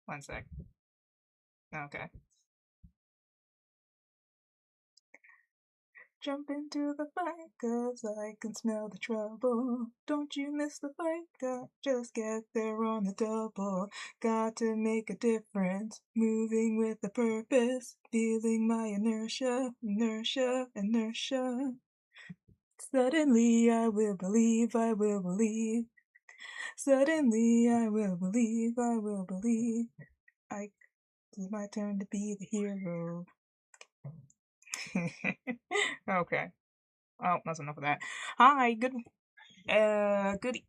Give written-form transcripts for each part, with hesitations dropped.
One sec. Okay. Jump into the fight, 'cause I can smell the trouble. Don't you miss the fight, just get there on the double. Got to make a difference, moving with a purpose. Feeling my inertia, inertia, inertia. Suddenly I will believe, I will believe. Suddenly I will believe, I will believe. It's my turn to be the hero. Okay. Oh, that's enough of that. Hi, good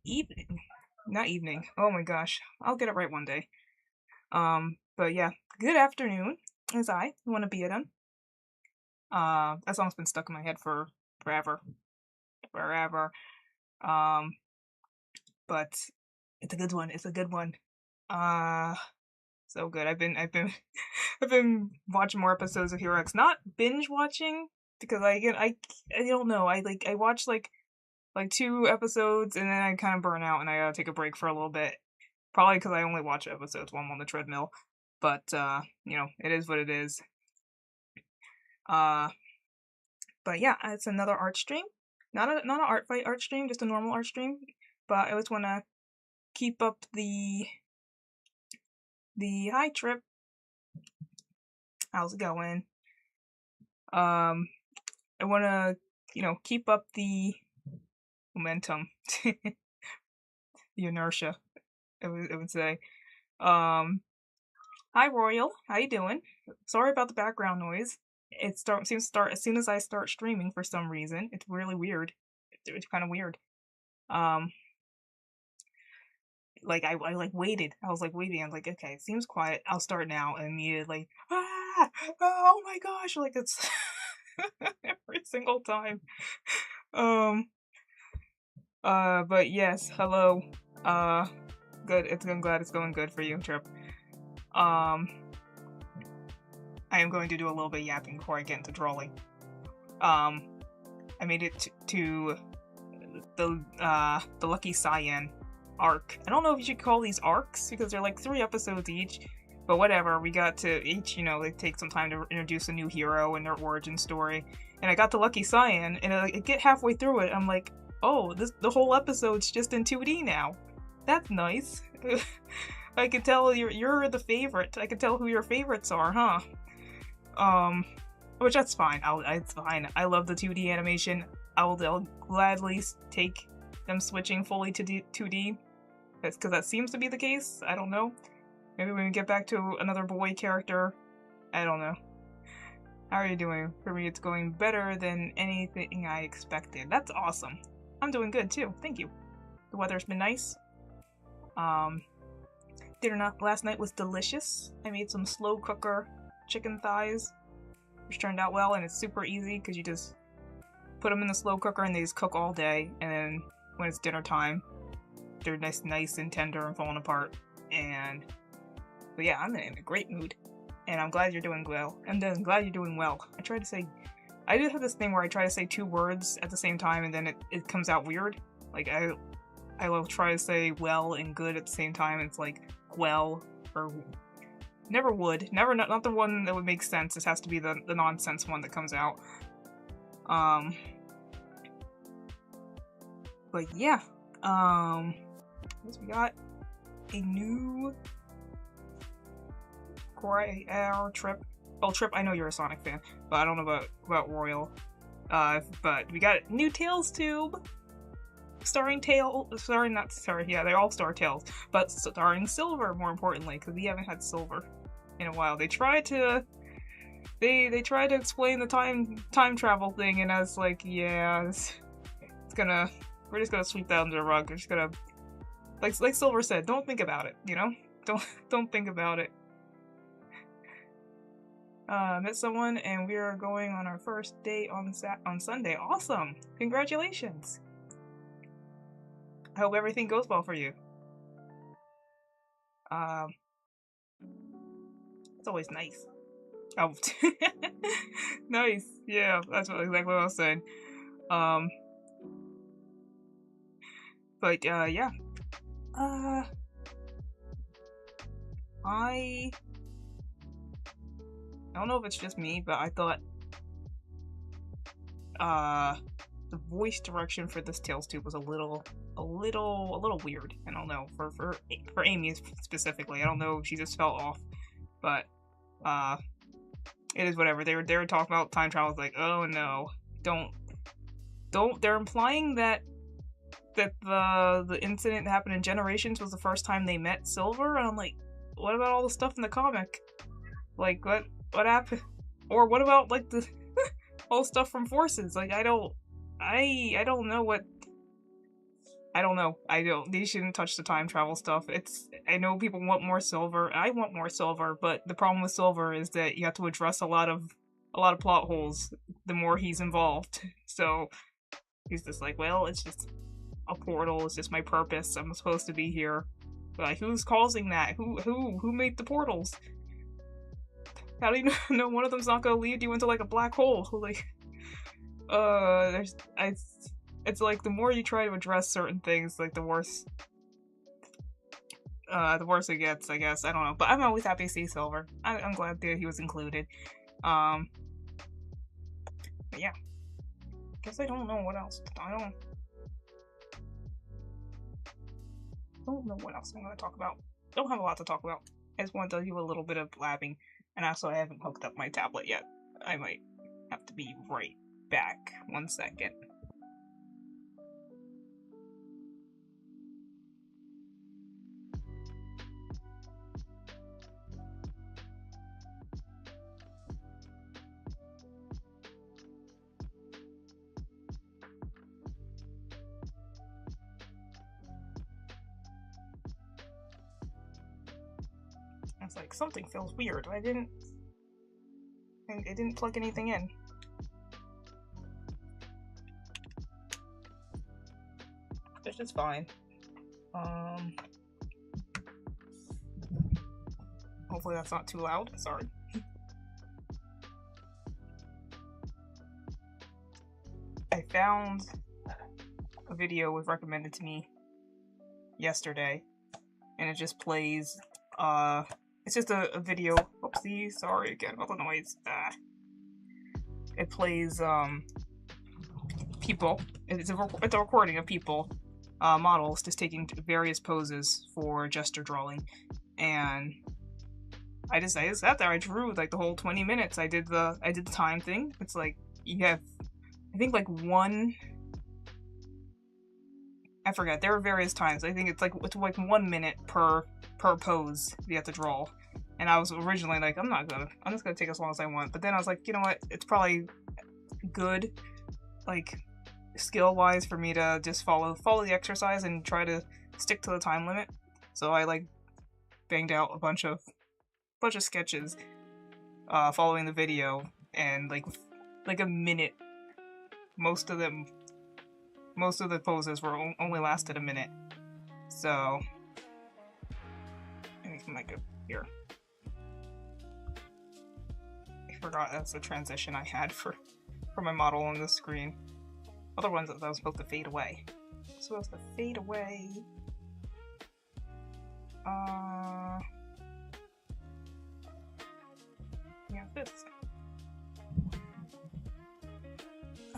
evening. Not evening. Oh my gosh. I'll get it right one day. But yeah, good afternoon. As I want to be it on. That song's been stuck in my head for forever. Forever. Um, but it's a good one. It's a good one. Uh, so good. I've been watching more episodes of Hero X. Not binge watching because I don't know. I watch like 2 episodes and then I kind of burn out and I gotta take a break for a little bit. Probably because I only watch episodes while I'm on the treadmill. But it is what it is. Uh, but yeah, it's another art stream. Not an art fight art stream, just a normal art stream. But I always want to keep up the hi Trip. How's it going? I want to keep up the momentum, the inertia. I would say. Hi Royal, how you doing? Sorry about the background noise. It seems to start as soon as I start streaming for some reason. It's really weird. It's kind of weird. Like I like waited. I was like waiting. I was like, okay, it seems quiet. I'll start now, and immediately, oh my gosh, like it's every single time. But yes, hello. Good. I'm glad it's going good for you, Trip. I am going to do a little bit of yapping before I get into drawing. I made it to the Lucky Cyan arc. I don't know if you should call these arcs because they're like 3 episodes each, but whatever. We got to each, they take some time to introduce a new hero and their origin story. And I got to Lucky Cyan, and I get halfway through it, I'm like, oh, the whole episode's just in 2D now. That's nice. I can tell you're the favorite. I can tell who your favorites are, huh? Which that's fine. It's fine. I love the 2D animation. I'll gladly take them switching fully to 2D. That's because that seems to be the case. I don't know. Maybe when we get back to another boy character. I don't know. How are you doing? For me, it's going better than anything I expected. That's awesome. I'm doing good too. Thank you. The weather's been nice. Dinner last night was delicious. I made some slow cooker chicken thighs, which turned out well, and it's super easy because you just put them in the slow cooker and they just cook all day, and then when it's dinner time, they're nice and tender and falling apart. But yeah, I'm in a great mood, and I'm glad you're doing well. I'm glad you're doing well. I do have this thing where I try to say 2 words at the same time, and then it comes out weird. Like I will try to say well and good at the same time. It's like well or never would. Never not the one that would make sense. This has to be the nonsense one that comes out. But yeah. What we got? A new Trip. Oh, Trip, I know you're a Sonic fan, but I don't know about Royal. But we got new Tails tube. They all star Tails, but starring Silver, more importantly, because we haven't had Silver in a while. They try to explain the time travel thing, and I was like, yeah, we're just gonna sweep that under the rug. We're just gonna, like Silver said, don't think about it, don't think about it. Met someone, and we are going on our first date on Sunday. Awesome! Congratulations! I hope everything goes well for you. It's always nice. Oh, nice. Yeah, that's exactly what I was saying. But yeah. Uh, I don't know if it's just me, but I thought the voice direction for this Tails tube was a little weird. I don't know, for Amy specifically. I don't know if she just fell off, but it is whatever. They were talking about time travel. Like, oh no, don't. They're implying that the incident that happened in Generations was the first time they met Silver, and I'm like, what about all the stuff in the comic? Like, what happened? Or what about like the whole stuff from Forces? Like, I don't know what. I don't know. They shouldn't touch the time travel stuff. I know people want more Silver. I want more Silver, but the problem with Silver is that you have to address a lot of plot holes the more he's involved. So he's just like, well, it's just a portal. It's just my purpose. I'm supposed to be here. But like, who's causing that? Who made the portals? How do you know one of them's not gonna lead you into like a black hole? Like, it's like the more you try to address certain things, like the worse it gets, I guess. I don't know, but I'm always happy to see Silver. I'm glad that he was included. But yeah, guess I don't know what else. I don't know what else I'm gonna talk about. Don't have a lot to talk about. I just want to do a little bit of blabbing, and also I haven't hooked up my tablet yet. I might have to be right back. 1 second. I was like, something feels weird. I didn't plug anything in. Which is fine. Hopefully that's not too loud. Sorry. I found a video was recommended to me yesterday, and it just plays, it's just a video. Oopsie, sorry again about the noise. It plays, people. It's a recording of people, models, just taking various poses for gesture drawing, and I just sat there. I drew like the whole 20 minutes. I did the time thing. It's like you have, I think like one. I forget. There are various times. I think it's like 1 minute per pose you have to draw. And I was originally like, I'm just gonna take as long as I want. But then I was like, you know what? It's probably good, like skill wise, for me to just follow the exercise and try to stick to the time limit. So I like banged out a bunch of sketches, following the video, and like a minute. Most of the poses were only lasted a minute. So I think I might go here. I forgot that's the transition I had for my model on the screen. Other ones that was supposed to fade away. Yeah, this.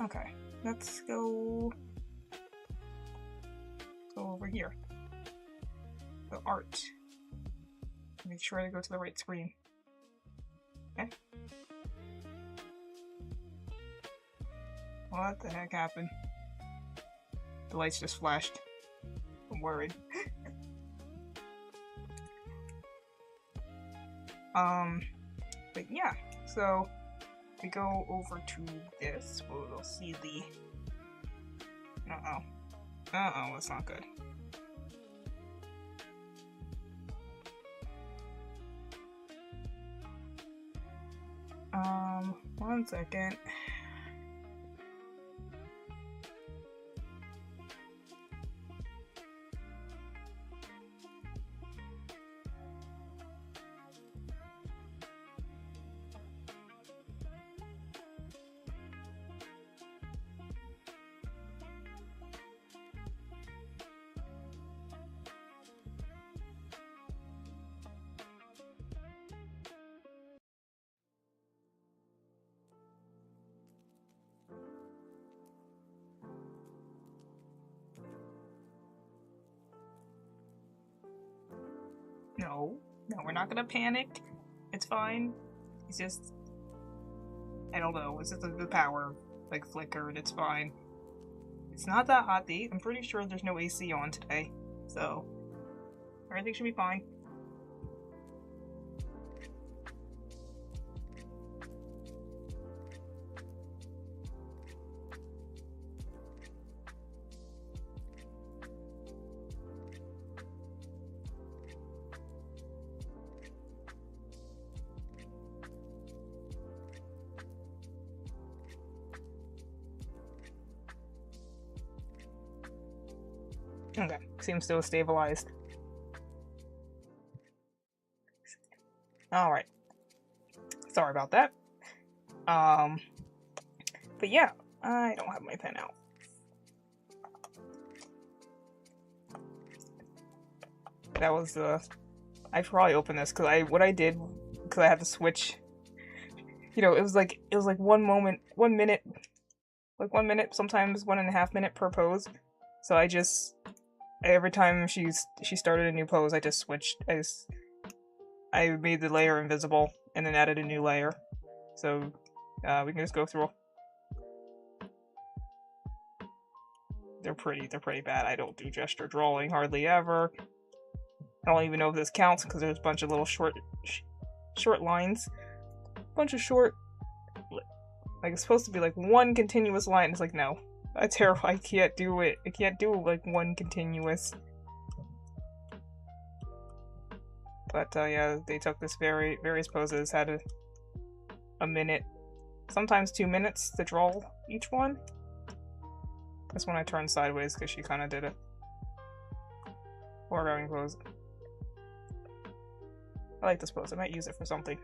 Okay, let's go over here. The art. Make sure I go to the right screen. Okay. What the heck happened? The lights just flashed. I'm worried. But yeah, so we go over to this, we'll see the... that's not good. 1 second. No, no, we're not gonna panic. It's fine. It's just, I don't know. It's just the power like flickered. It's fine. It's not that hot. I'm pretty sure there's no AC on today, so everything should be fine. Okay, seems to have stabilized. Alright. Sorry about that. But yeah, I don't have my pen out. That was, I should probably open this, because what I did, because I had to switch, you know, it was like 1 minute, like 1 minute, sometimes 1.5 minutes per pose. So every time she started a new pose, I just switched. I made the layer invisible and then added a new layer. So we can just go through. They're pretty bad. I don't do gesture drawing hardly ever. I don't even know if this counts because there's a bunch of little short lines. Bunch of short, like it's supposed to be like one continuous line. It's like, no, that's terrible. I can't do it. I can't do like one continuous. But yeah, they took this various poses, had a minute, sometimes 2 minutes to draw each one. This one I turned sideways because she kind of did it. Foregoing pose. I like this pose. I might use it for something.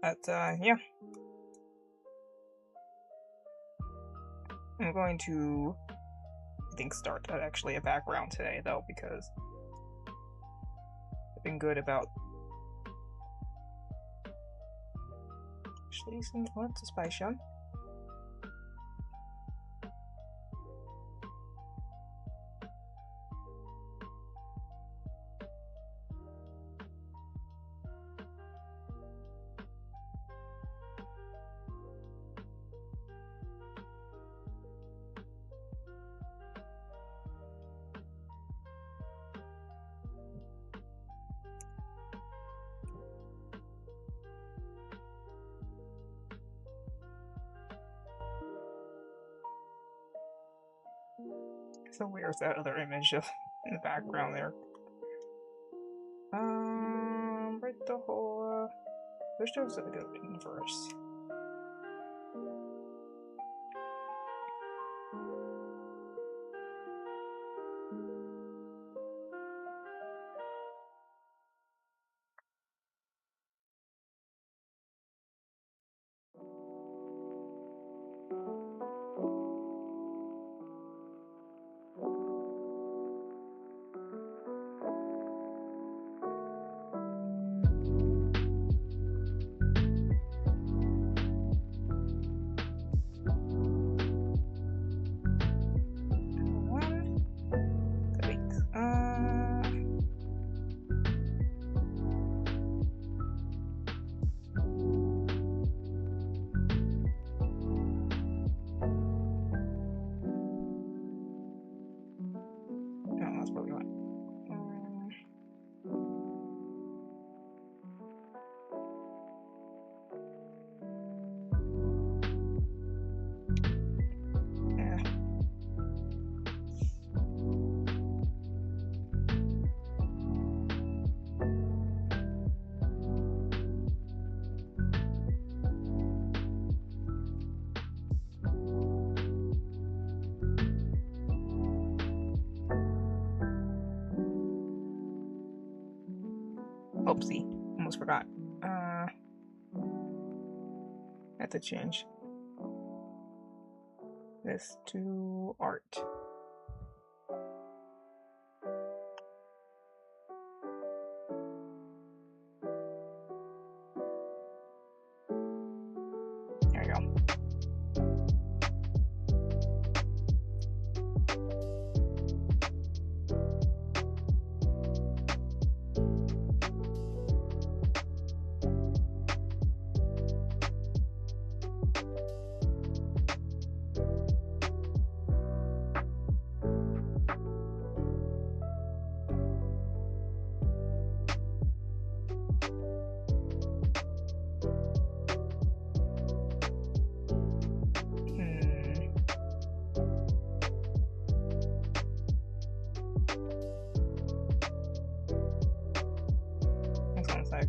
But yeah. I'm going to, I think, start actually a background today, though, because I've been good about schließen und zu speichern. So where's that other image of in the background there? Right the whole. This shows a good inverse. Oopsie, almost forgot. I have to change this to art. we go.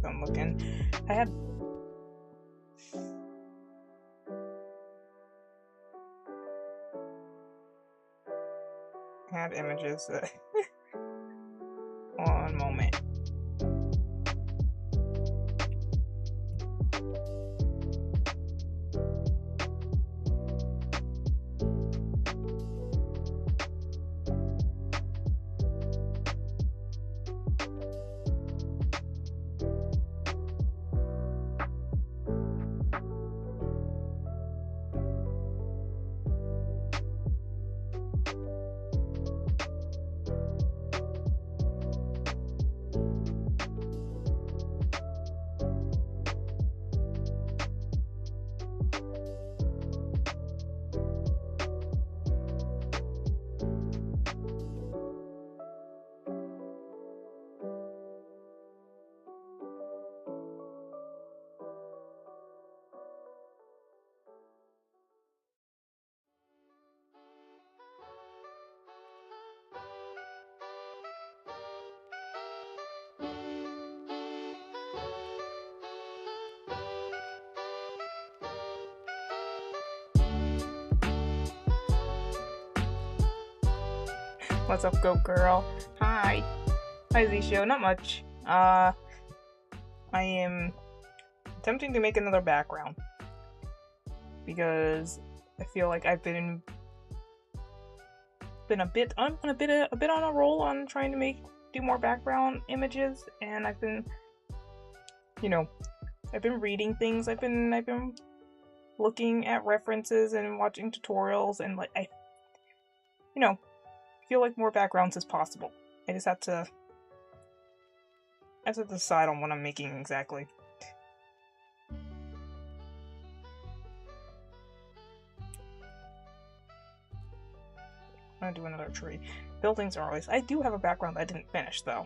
I'm looking. I had images. One moment. What's up, goat girl? Hi. Hi, Zisho. Not much. I am attempting to make another background because I feel like I've been a bit on a roll on trying to do more background images, and I've been, I've been reading things. I've been looking at references and watching tutorials, and like I feel like more backgrounds is possible. I just have to decide on what I'm making exactly. I'm gonna do another tree. Buildings are always. I do have a background that I didn't finish though.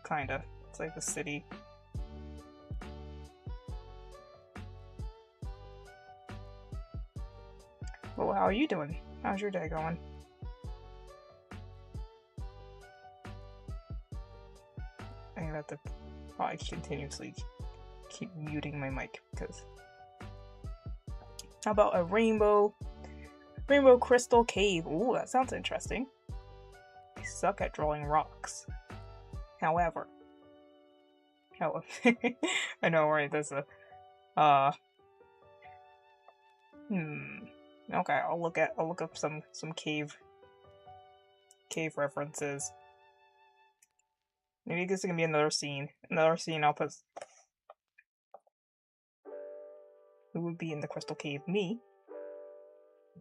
Kinda. It's like the city. Well, how are you doing? How's your day going? I'm gonna have to probably continuously keep muting my mic because. How about a rainbow crystal cave? Ooh, that sounds interesting. I suck at drawing rocks. However, I know, right? There's a Okay, I'll look up some cave references. Maybe this is gonna be another scene. I'll put. Who would be in the crystal cave? Me.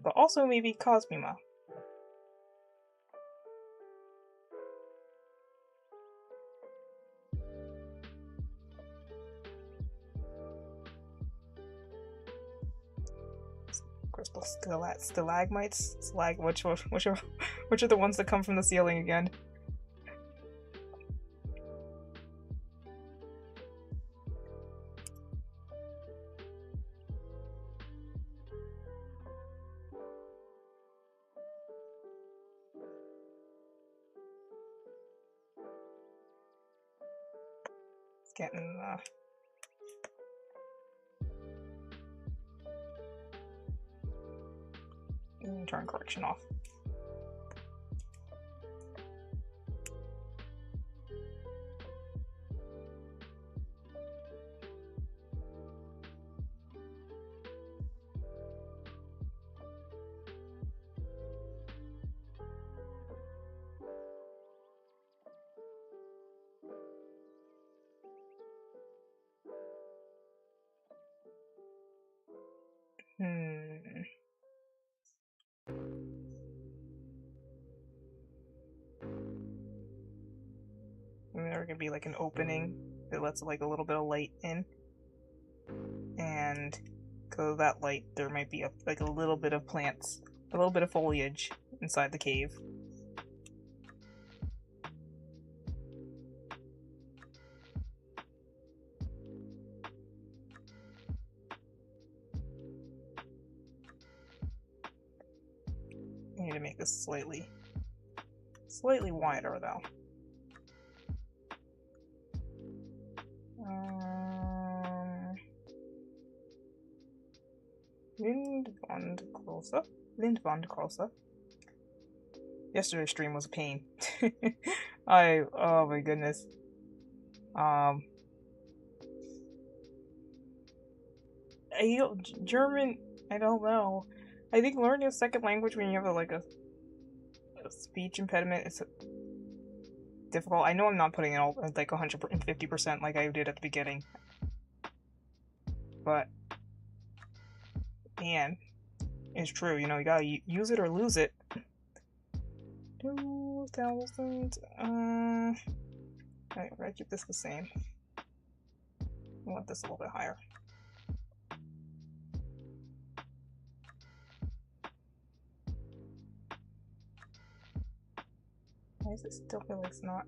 But also maybe Cosmima. Crystal stalagmites? Which are the ones that come from the ceiling again? It's getting turn correction off. Maybe there could be like an opening that lets like a little bit of light in, and because of that light, there might be like a little bit of plants, a little bit of foliage inside the cave. I need to make this slightly wider though. Lindwand closer. Yesterday's stream was a pain. Oh my goodness. German, I don't know. I think learning a second language when you have a speech impediment is difficult. I know I'm not putting it all like 150% like I did at the beginning. But, man, it's true, you know, you gotta use it or lose it. 2,000, alright, we're gonna keep this the same. I want this a little bit higher. Why does it still feel like it's not?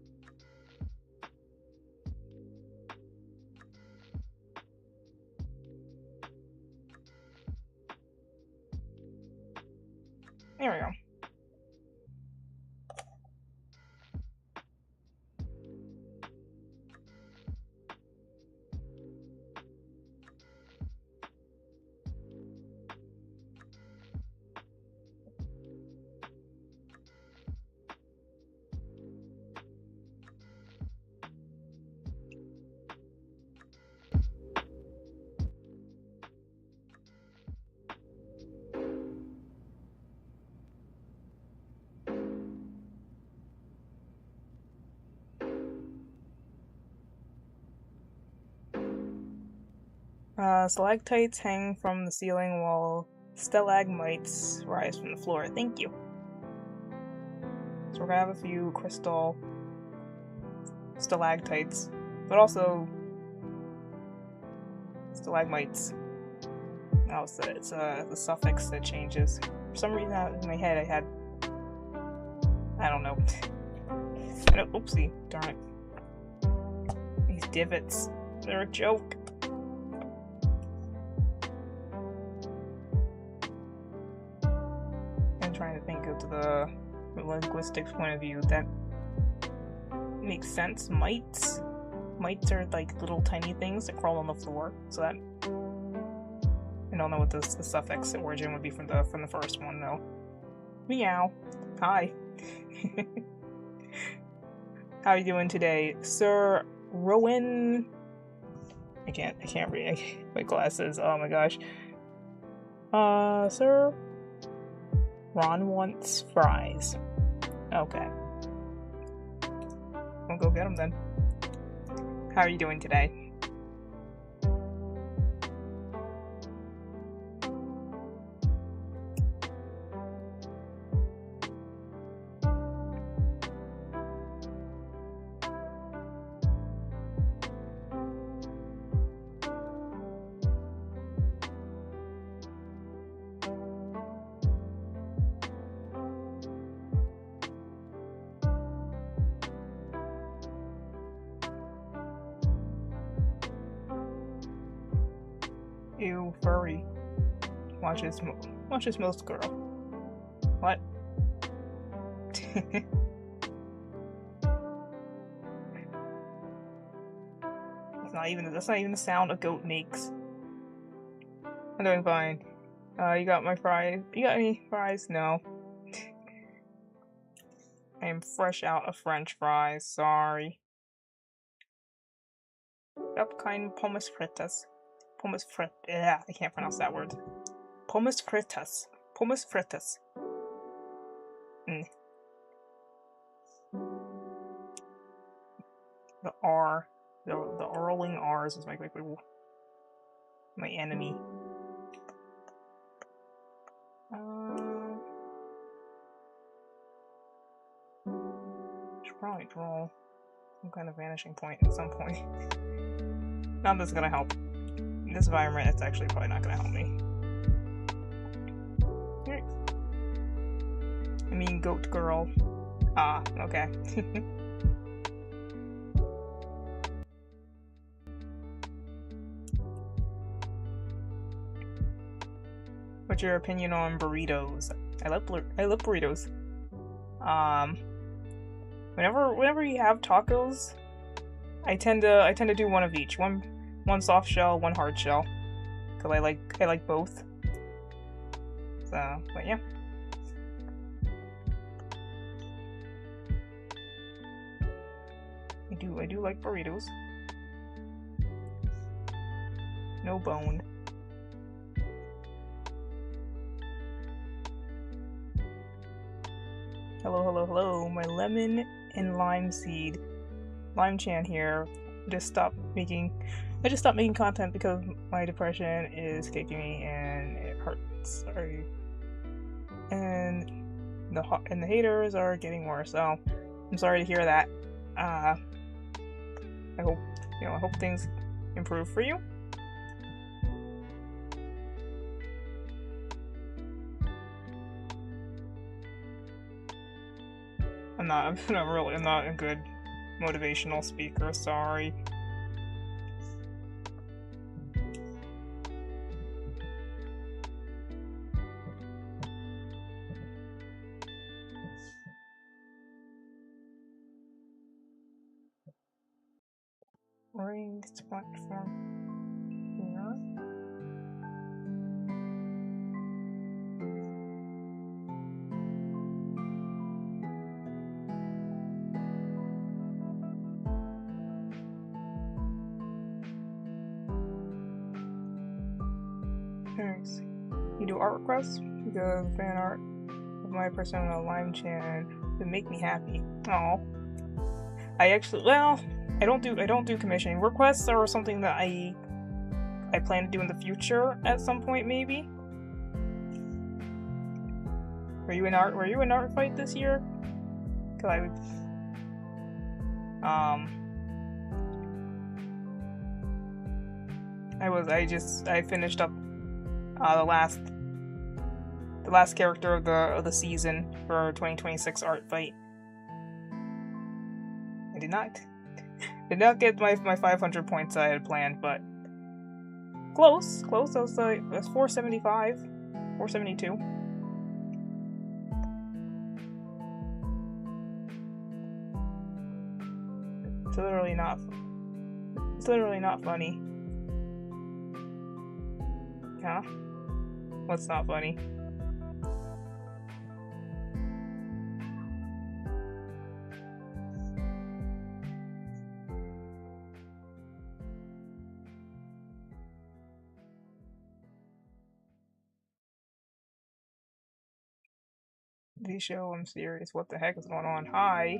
There we go. Stalactites hang from the ceiling while stalagmites rise from the floor. Thank you. So we're gonna have a few crystal stalactites, but also stalagmites. Oh, so it's the suffix that changes. For some reason in my head I don't know. Oopsie, darn it. These divots, they're a joke. Trying to think of the linguistics point of view that makes sense. Mites are like little tiny things that crawl on the floor, so that I don't know what the suffix origin would be from the first one though. Meow. Hi. How are you doing today, Sir Rowan? I can't read my glasses. Oh my gosh. Sir Ron wants fries. Okay. We'll go get them then. How are you doing today? Ew, furry. Watches most girl. What? That's not even the sound a goat makes. I'm doing fine. You got my fries? You got any fries? No. I am fresh out of French fries. Sorry. Up kind pommes frites. Pommes frites. Yeah, I can't pronounce that word. Pommes frites. Pommes frites. Mm. The R. The rolling R's is my enemy. probably draw some kind of vanishing point at some point. Not that's gonna help. In this environment, it's actually probably not gonna help me. I mean, goat girl. Ah, okay. What's your opinion on burritos? I love burritos. Whenever you have tacos, I tend to do one of each. One soft shell, one hard shell. Cause I like both. So, but yeah. I do like burritos. No bone. Hello, my lemon and lime seed. Lime Chan here. I just stopped making content because my depression is kicking me and it hurts. Sorry. And the haters are getting worse. So I'm sorry to hear that. I hope things improve for you. I'm not a good motivational speaker, sorry. Raised platform here. Thanks. You do art requests? Because fan art of my persona Lime Chan would make me happy. Oh. I don't do commissioning. Requests are something that I plan to do in the future at some point, maybe. Were you in art fight this year? Cause I finished up the last character of the season for 2026 art fight. I did not get my 500 points I had planned, but close. That's 475, 472. It's literally not funny. Huh? What's not funny? The show, I'm serious. What the heck is going on? Hi.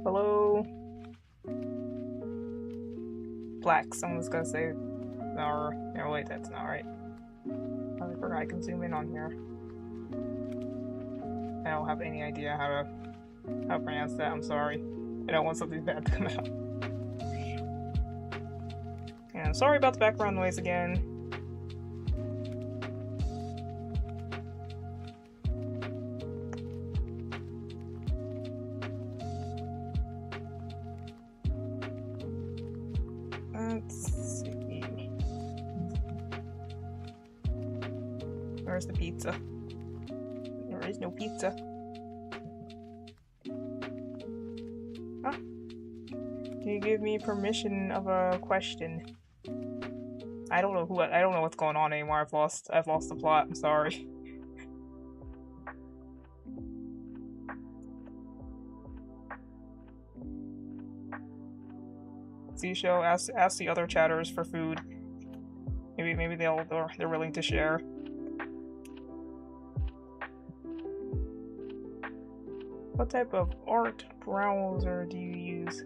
Hello. Black. Someone's gonna say, no, wait, that's not right. I forgot I can zoom in on here. I don't have any idea how to pronounce that. I'm sorry. I don't want something bad to come out. And sorry about the background noise again. Let's see. Where's the pizza? There is no pizza. Huh? Do you give me permission of a question? I don't know what's going on anymore. I've lost the plot. I'm sorry. Z-Show, ask the other chatters for food. Maybe they're willing to share. What type of art browser do you use?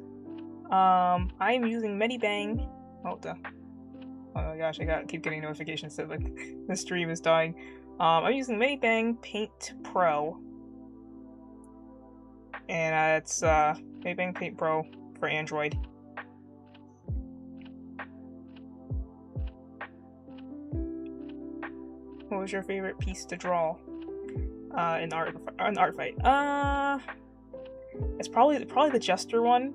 I'm using Medibang. Oh my gosh, keep getting notifications that like the stream is dying. I'm using Maybank Paint Pro. And it's Maybank Paint Pro for Android. What was your favorite piece to draw in art fight? It's probably the Jester one,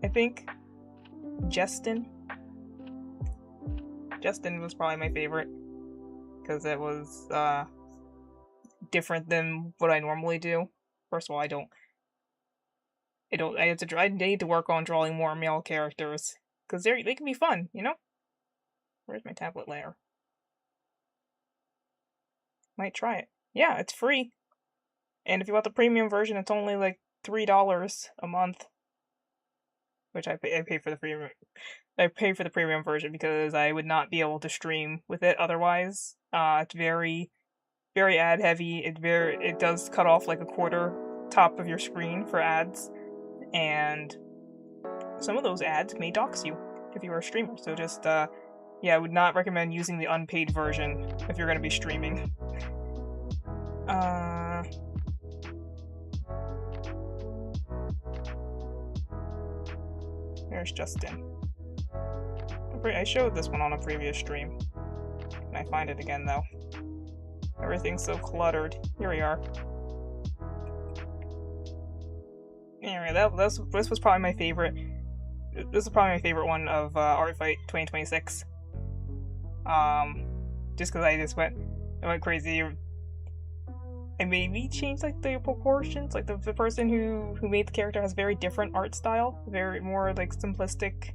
I think. Justin was probably my favorite because it was different than what I normally do. First of all, I need to work on drawing more male characters because they can be fun, you know. Where's my tablet layer? Might try it. Yeah, it's free. And if you want the premium version, it's only like $3 a month. Which I pay for the premium. I pay for the premium version because I would not be able to stream with it otherwise. It's very, very ad heavy. It does cut off like a quarter top of your screen for ads, and some of those ads may dox you if you are a streamer. So just yeah, I would not recommend using the unpaid version if you're going to be streaming. There's Justin. I showed this one on a previous stream. Can I find it again, though? Everything's so cluttered. Here we are. Anyway, this was probably my favorite. This is probably my favorite one of Art Fight 2026. Just because I went crazy. I maybe changed like the proportions. Like the person who made the character has very different art style, very more like simplistic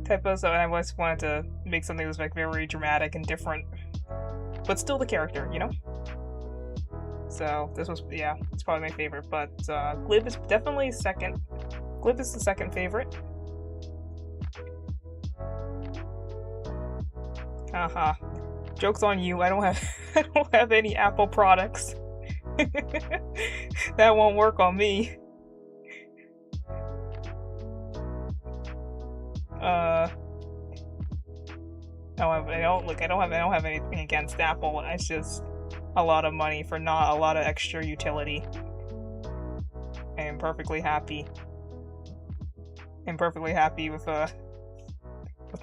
type of. So I just wanted to make something that was like very dramatic and different, but still the character, you know. So this was it's probably my favorite. But Glib is definitely second. Glib is the second favorite. Haha. Joke's on you. I don't have any Apple products. That won't work on me. No, I don't have anything against Apple. It's just a lot of money for not a lot of extra utility. I am perfectly happy. I'm perfectly happy with my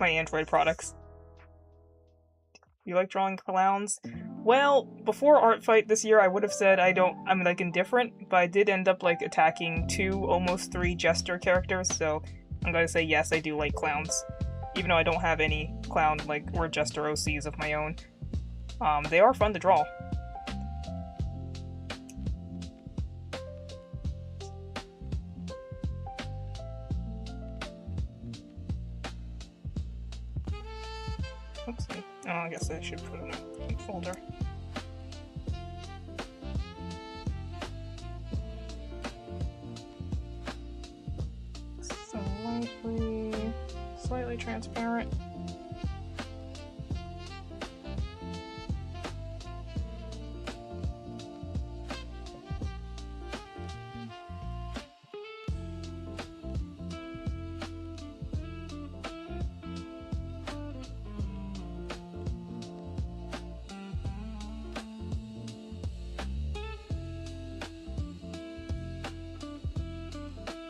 Android products. You like drawing clowns? Well, before Art Fight this year, I would have said I'm like indifferent, but I did end up like attacking 2, almost 3 Jester characters, so I'm gonna say yes, I do like clowns. Even though I don't have any clown like or Jester OCs of my own. They are fun to draw. Oopsie. Oh, I guess I should put it in a folder. Slightly transparent.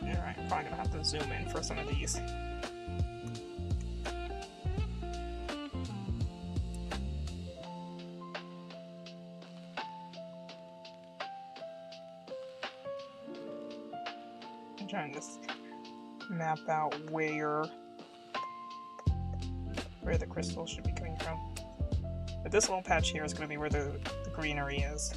Alright, I'm probably gonna have to zoom in for some of these. I'm trying to just map out where the crystals should be coming from. But this little patch here is going to be where the greenery is.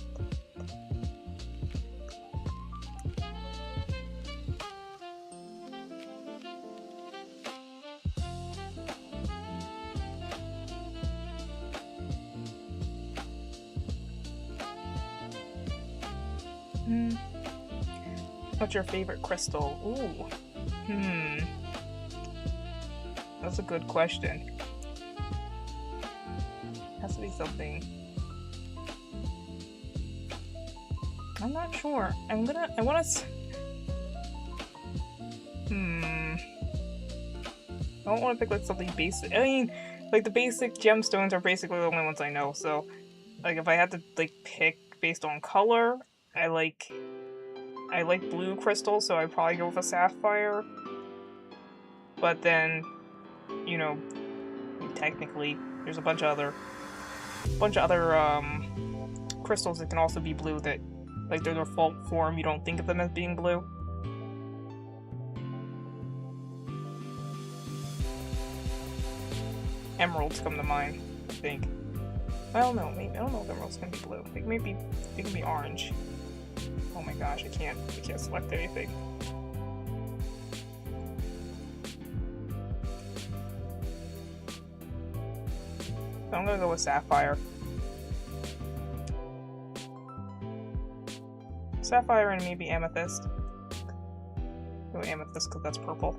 What's your favorite crystal? Ooh. That's a good question. Has to be something. I'm not sure. I wanna I don't want to pick like something basic. I mean, like the basic gemstones are basically the only ones I know, so like if I had to like pick based on color, I like blue crystals, so I'd probably go with a sapphire. But then, you know, technically, there's a bunch of other crystals that can also be blue that, like, their default form, you don't think of them as being blue. Emeralds come to mind, I think. Well, no, maybe I don't know if emeralds can be blue. They can be orange. Oh my gosh, I can't select anything. So I'm gonna go with sapphire. Sapphire and maybe amethyst. Go amethyst because that's purple.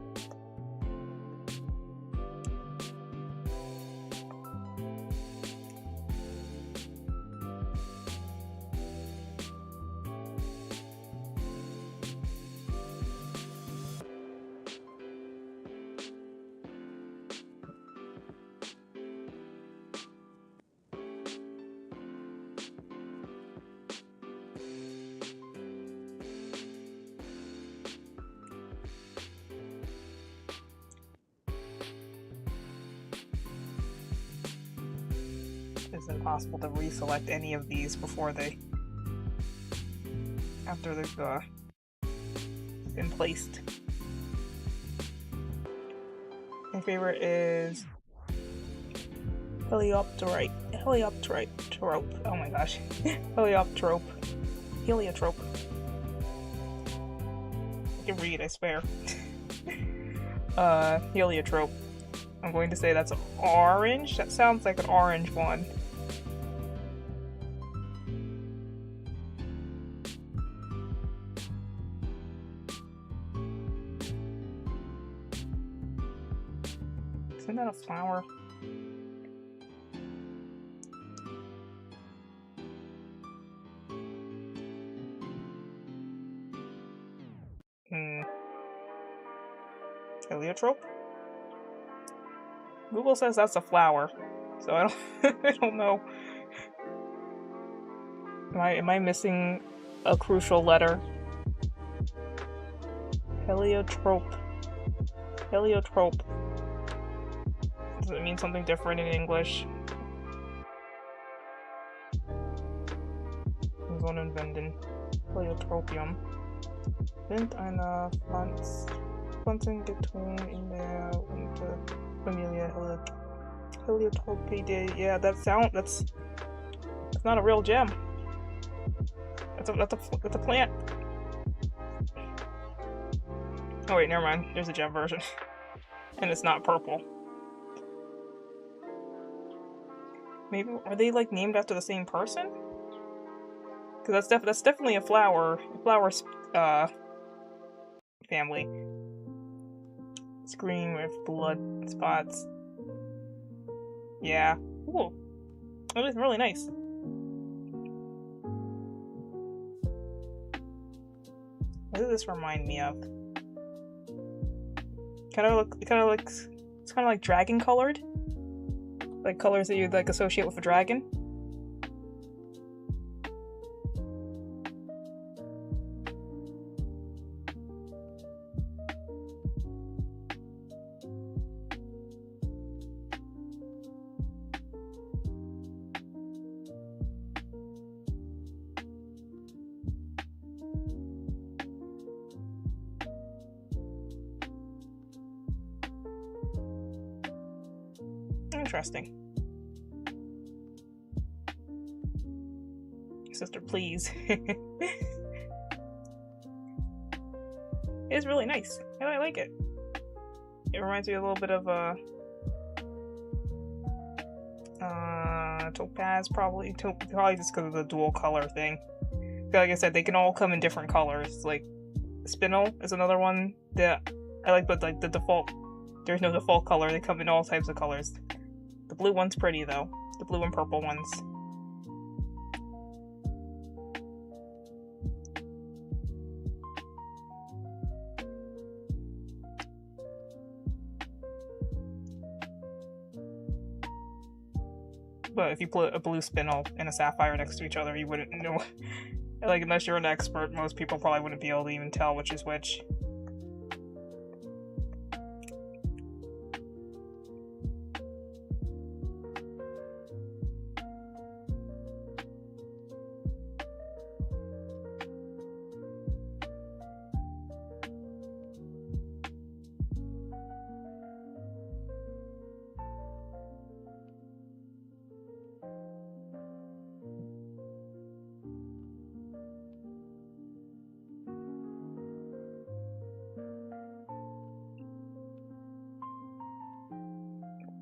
It's impossible to reselect any of these after they've been placed. My favorite is Heliopterite. Oh my gosh. Heliotrope. I can read, I swear. Heliotrope. I'm going to say that's orange. That sounds like an orange one. Isn't that a flower? Heliotrope? Google says that's a flower, so I don't I don't know. Am I missing a crucial letter? Heliotrope. Does it mean something different in English? Sonnenwenden. Heliotropium. Sind eine Pflanzengattung in der Unterfamilie Heliotropidae. Yeah, that's not a real gem. That's a plant. Oh wait, never mind. There's a gem version, and it's not purple. Maybe are they like named after the same person? Because that's definitely a flower family. Screen with blood spots. Yeah. Ooh. That is really nice. What does this remind me of? It's kind of like dragon colored. Like colors that you'd like associate with a dragon. Interesting. Sister, please. It's really nice. I like it. It reminds me a little bit of topaz, probably just because of the dual color thing. Like I said, they can all come in different colors. Like spinel is another one that I like, but like the default, there's no default color. They come in all types of colors. The blue one's pretty though. The blue and purple ones. But if you put a blue spinel and a sapphire next to each other, you wouldn't know. Like, unless you're an expert, most people probably wouldn't be able to even tell which is which.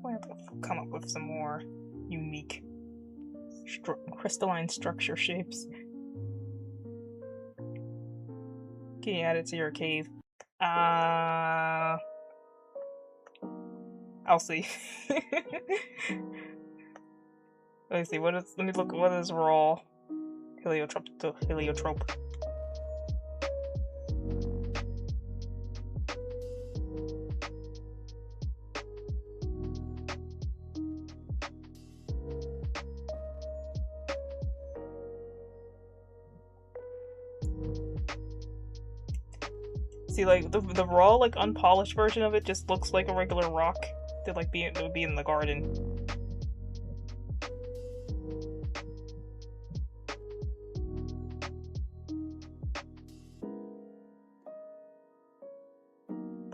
I have to come up with some more unique crystalline structure shapes. Can you add it to your cave? I'll see. Let me see. Let me look. What is raw heliotrope to heliotrope? See, like the raw, like unpolished version of it just looks like a regular rock that would be in the garden.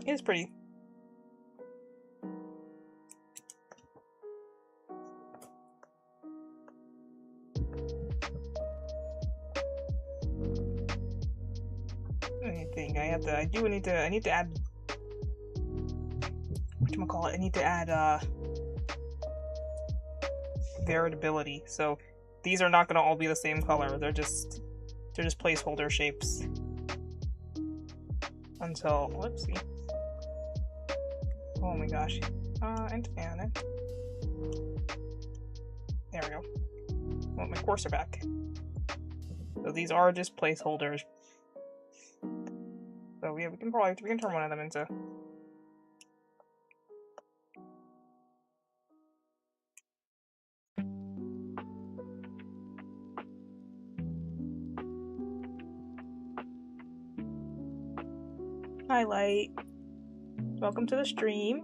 It's pretty. I need to add whatchamacallit, I need to add variability. So these are not gonna all be the same color. They're just placeholder shapes. Until let's see. Oh my gosh. And there we go. I want my cursor back. So these are just placeholders. So yeah, we can turn one of them into. Hi, Light. Welcome to the stream.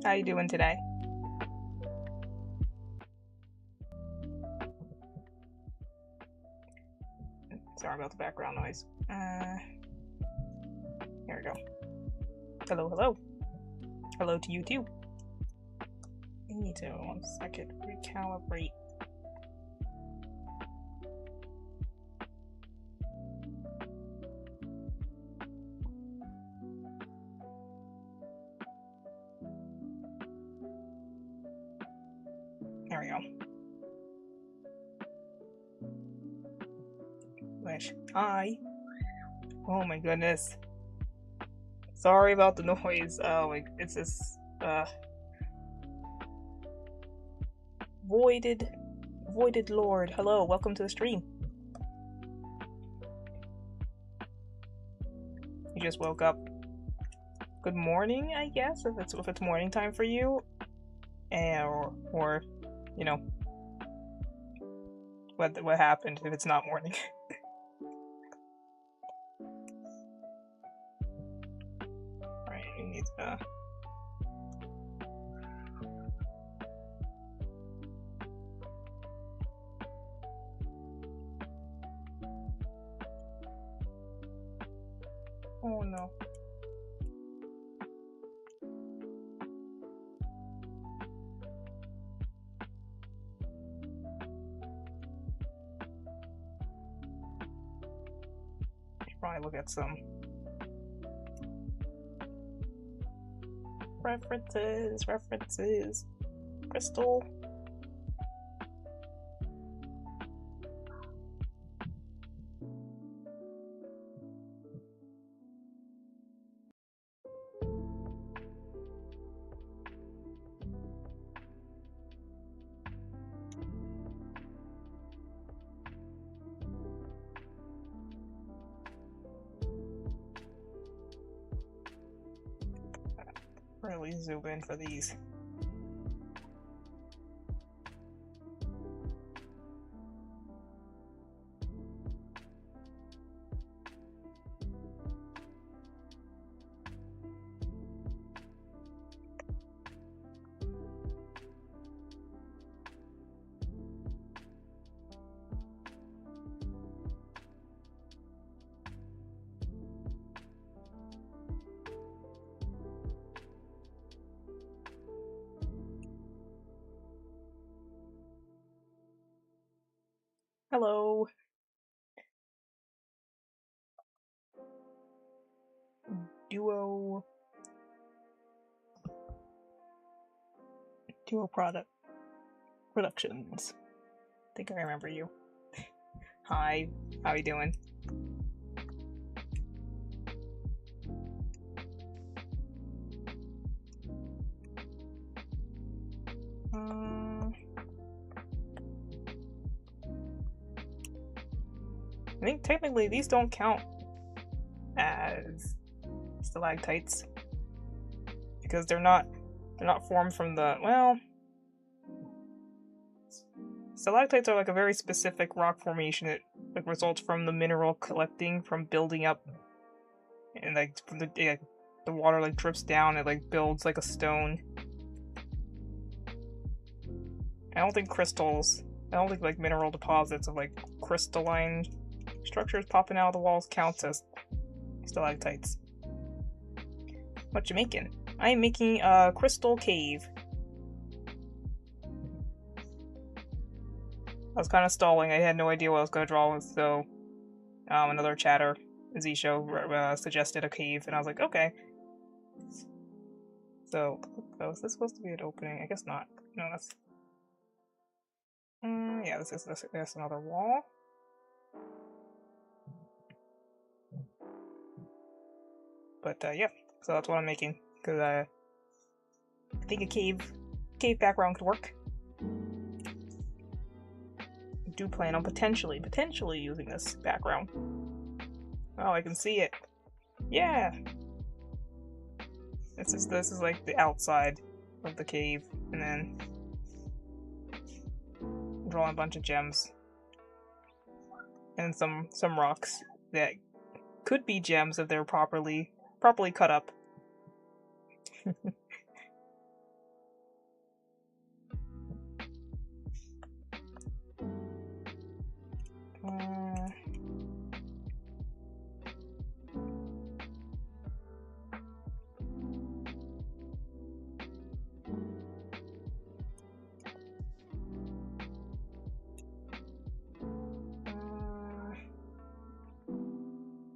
How you doing today? Sorry about the background noise. Here we go. Hello, hello. Hello to you too. I need to, 1 second, recalibrate. There we go. Hi. Oh my goodness. Sorry about the noise. Oh my, it's this, Voided Lord. Hello, welcome to the stream. You just woke up. Good morning, I guess, if it's morning time for you. Or you know, what happened if it's not morning. Alright, we need to oh no. Should probably look at some references. Crystal. Really zoom in for these. Hello. Duo Productions. I think I remember you. Hi, how you doing? I think technically these don't count as stalactites because they're not formed from the, well, stalactites are like a very specific rock formation that like results from the mineral collecting from building up, and like from the water like drips down, it like builds like a stone. I don't think like mineral deposits of like crystalline structures popping out of the walls counts as stalactites. What you making? I am making a crystal cave. I was kind of stalling. I had no idea what I was going to draw with, so another chatter, Zisho, suggested a cave, and I was like, okay. So, oh, is this supposed to be an opening? I guess not. No, that's... yeah, this is another wall. But, yeah, so that's what I'm making, because I think a cave background could work. I do plan on potentially using this background. Oh, I can see it. Yeah! This is like the outside of the cave, and then I'm drawing a bunch of gems. And some rocks that could be gems if they're properly cut up.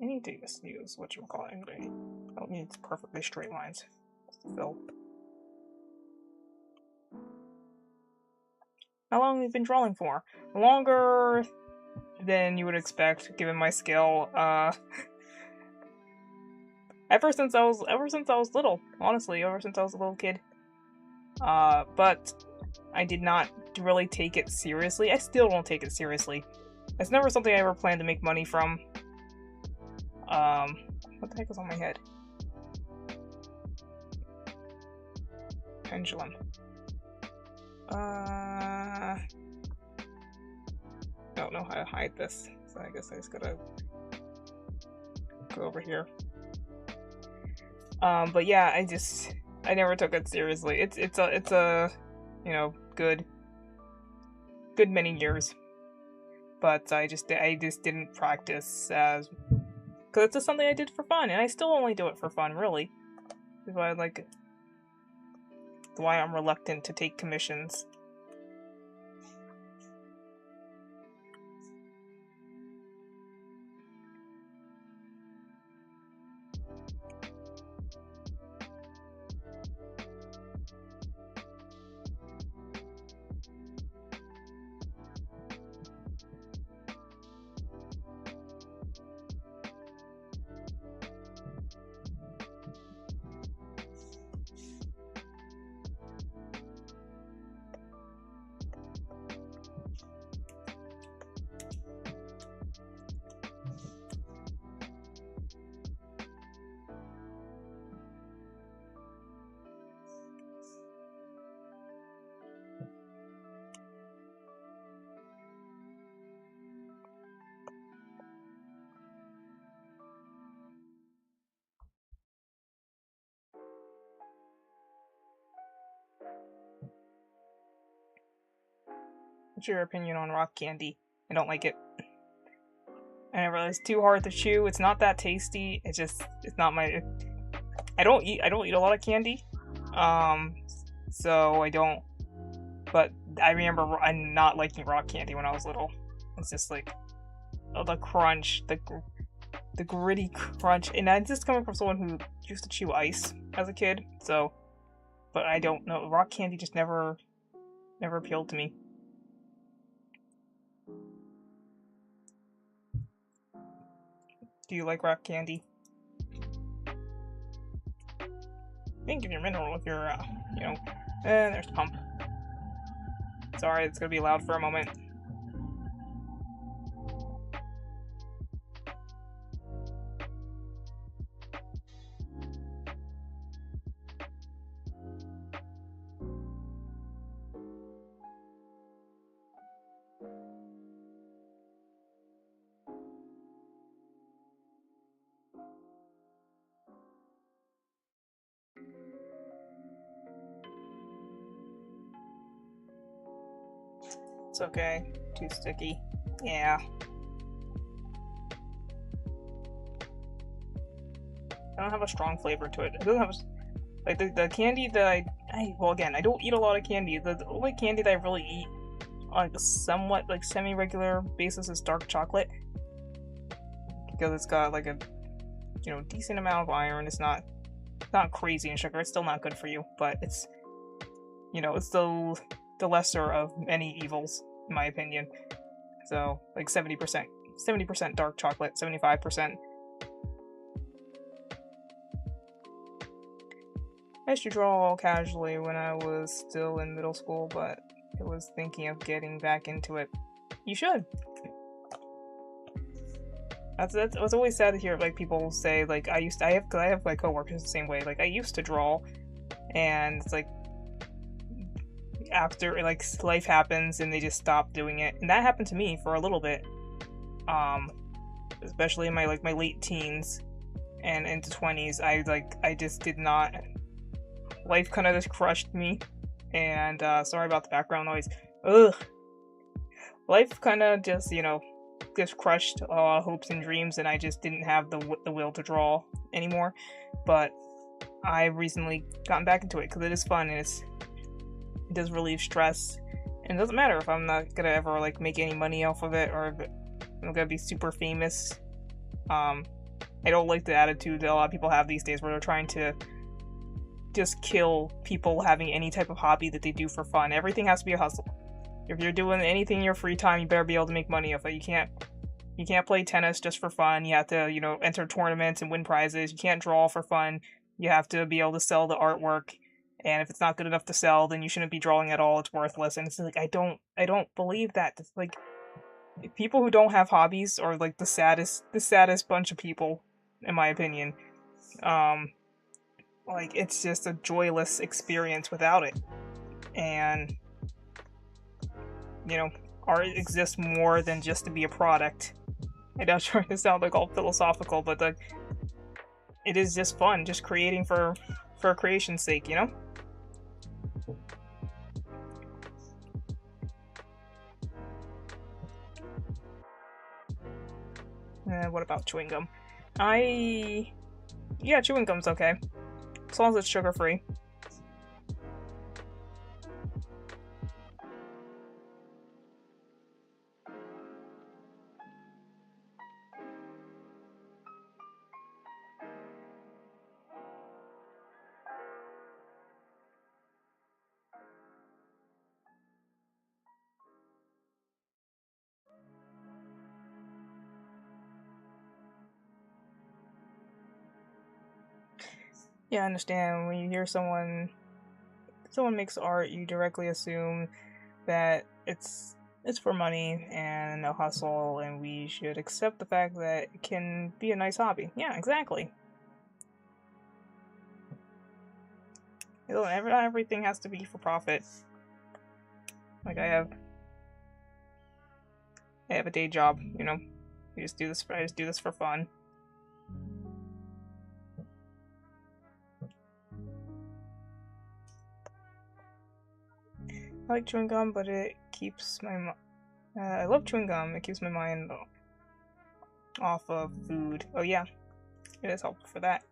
I need to just use whatchamacallit. I don't need perfectly straight lines. Fill. How long have you been drawing for? Longer than you would expect, given my skill. Ever since I was little, honestly, ever since I was a little kid. But I did not really take it seriously. I still don't take it seriously. It's never something I ever planned to make money from. What the heck is on my head? Pendulum. I don't know how to hide this, so I guess I just gotta go over here. But yeah, I never took it seriously. It's a you know, good many years. But I just didn't practice as, because it's just something I did for fun, and I still only do it for fun, really. That's why why I'm reluctant to take commissions. What's your opinion on rock candy? I don't like it. I never realized it's too hard to chew. It's not that tasty. It's not my. I don't eat a lot of candy. So I don't. But I remember not liking rock candy when I was little. It's just like, oh, the crunch, the gritty crunch, and that's just coming from someone who used to chew ice as a kid. So, but I don't know, rock candy just never appealed to me. Do you like rock candy? Think of your mineral if you're, you know. And there's Pump. Sorry, it's gonna be loud for a moment. It's okay. Too sticky. Yeah. I don't have a strong flavor to it. It doesn't have a, like the candy that well, again, I don't eat a lot of candy. The only candy that I really eat on like a somewhat like semi-regular basis is dark chocolate, because it's got like a, you know, decent amount of iron. It's not crazy in sugar. It's still not good for you, but it's, you know, it's the lesser of many evils in my opinion. So like 70% dark chocolate, 75%. I used to draw casually when I was still in middle school, but I was thinking of getting back into it. You should. That's I was always sad to hear like people say like I have like coworkers the same way. Like I used to draw, and it's like after like life happens and they just stop doing it, and that happened to me for a little bit. Especially in my late teens and into 20s. I just did not. Life kind of just crushed me, and sorry about the background noise. Ugh. Life kind of just, you know, just crushed hopes and dreams, and I just didn't have the will to draw anymore. But I recently gotten back into it because it is fun, and it does relieve stress. And it doesn't matter if I'm not gonna ever like make any money off of it, or if I'm gonna be super famous. I don't like the attitude that a lot of people have these days, where they're trying to just kill people having any type of hobby that they do for fun. Everything has to be a hustle. If you're doing anything in your free time, you better be able to make money off it. You can't play tennis just for fun. You have to, you know, enter tournaments and win prizes. You can't draw for fun. You have to be able to sell the artwork. And if it's not good enough to sell, then you shouldn't be drawing at all. It's worthless. And it's like I don't believe that. It's like people who don't have hobbies are like the saddest bunch of people, in my opinion. Like it's just a joyless experience without it. And you know, art exists more than just to be a product. I don't try to sound like all philosophical, but it is just fun, just creating for creation's sake, you know? What about chewing gum? Yeah, chewing gum's okay. As long as it's sugar-free. Yeah, I understand. When you hear someone makes art, you directly assume that it's for money and a hustle, and we should accept the fact that it can be a nice hobby. Yeah, exactly. Not everything has to be for profit. Like I have a day job, you know. I just do this for fun. I like chewing gum, but it keeps my I love chewing gum. It keeps my mind off of food. Oh yeah, it is helpful for that.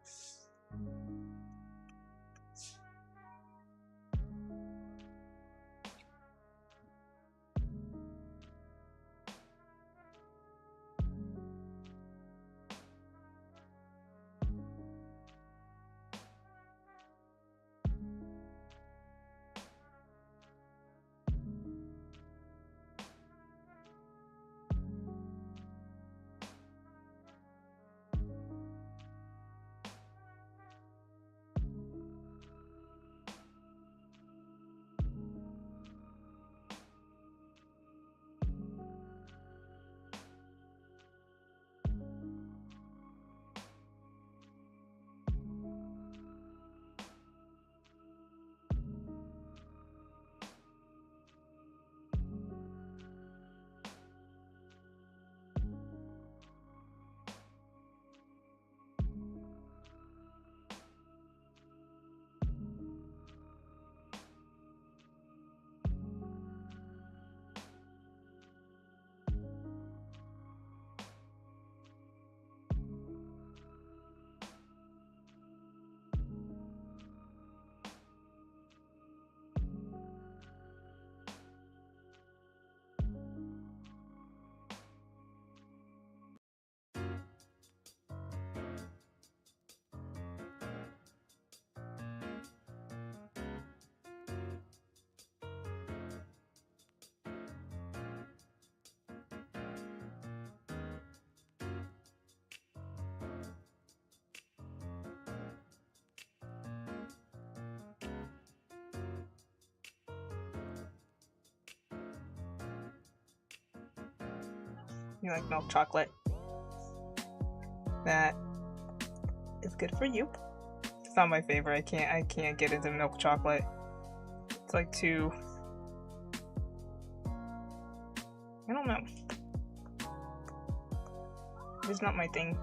You like milk chocolate. That is good for you. It's not my favorite. I can't get into milk chocolate. It's like too, I don't know. It's not my thing.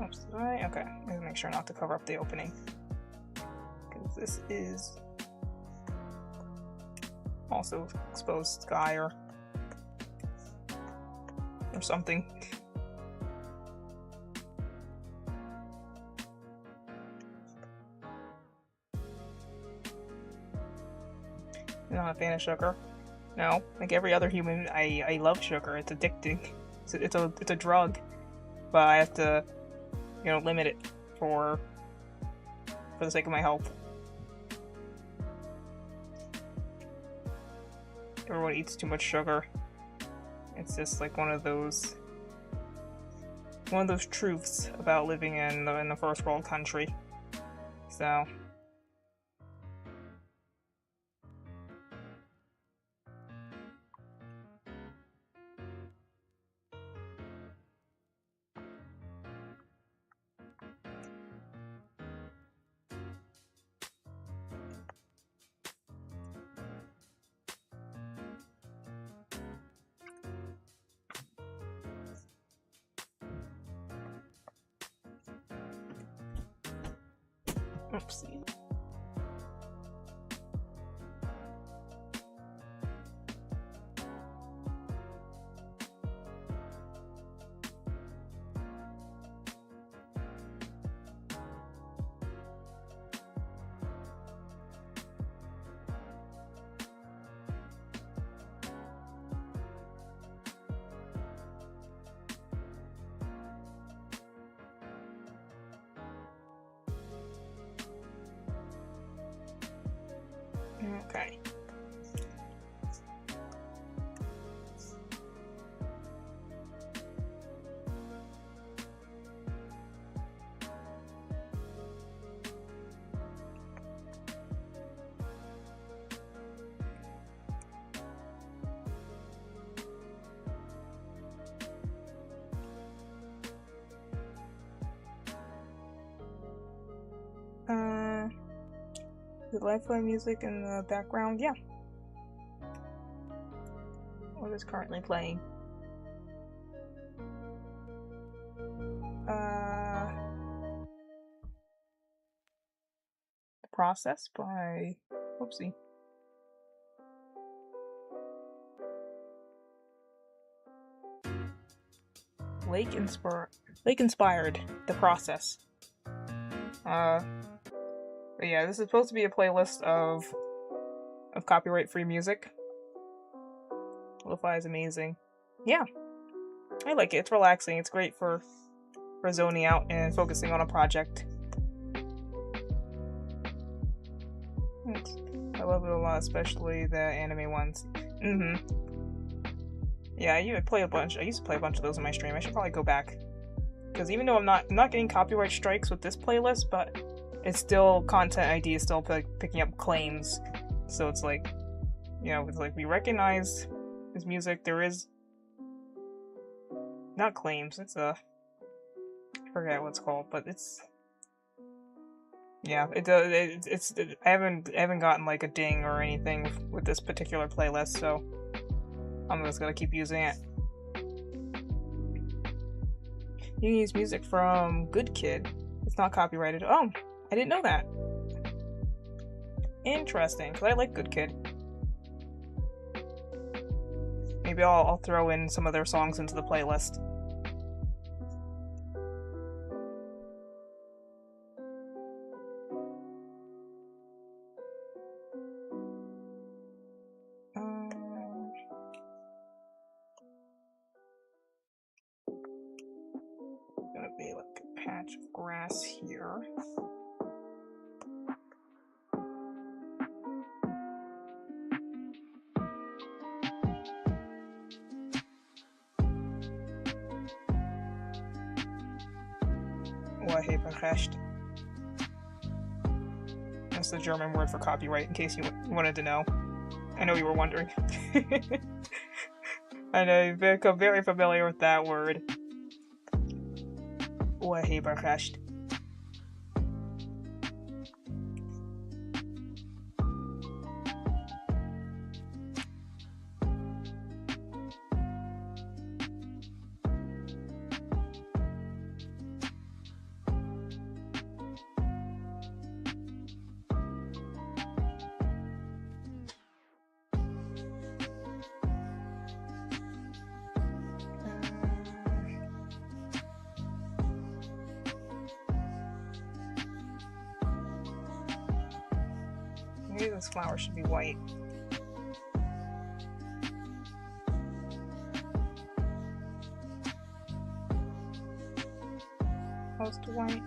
Oops, did I? Okay, I need to make sure not to cover up the opening. Because this is also exposed sky or something. You're not a fan of sugar? No, like every other human, I love sugar. It's addicting. It's a drug, but I have to, you know, limit it for the sake of my health. Everyone eats too much sugar. It's just like one of those truths about living in the first world country. So. Oopsie. Okay. The lifeline music in the background, yeah. What is currently playing? The Process by Oopsie. Lake inspired The Process. But yeah, this is supposed to be a playlist of copyright-free music. Lo-fi is amazing. Yeah, I like it. It's relaxing. It's great for zoning out and focusing on a project. I love it a lot, especially the anime ones. Yeah, I used to play a bunch of those in my stream. I should probably go back. Because even though I'm not getting copyright strikes with this playlist, but it's still, content ID is still picking up claims. So it's like, you know, it's like we recognize his music. There is not claims. It's I forget what it's called, but it's, yeah. I haven't gotten like a ding or anything with this particular playlist, so I'm just gonna keep using it. You can use music from Good Kid. It's not copyrighted. Oh, I didn't know that. Interesting, because I like Good Kid. Maybe I'll throw in some of their songs into the playlist. Gonna be like a patch of grass here. Urheberrecht. That's the German word for copyright, in case you wanted to know. I know you were wondering. And I've become very familiar with that word. Urheberrecht. Maybe this flower should be white. Close to white.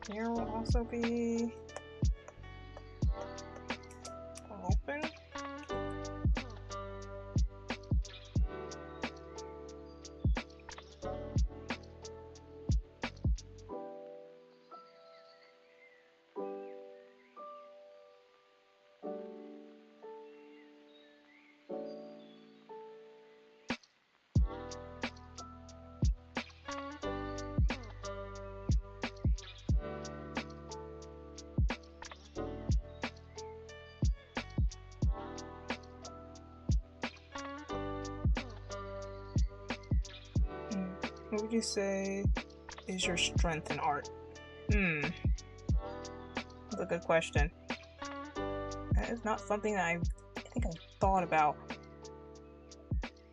Here will also be open. What would you say is your strength in art? That's a good question. That is not something that I think I've thought about.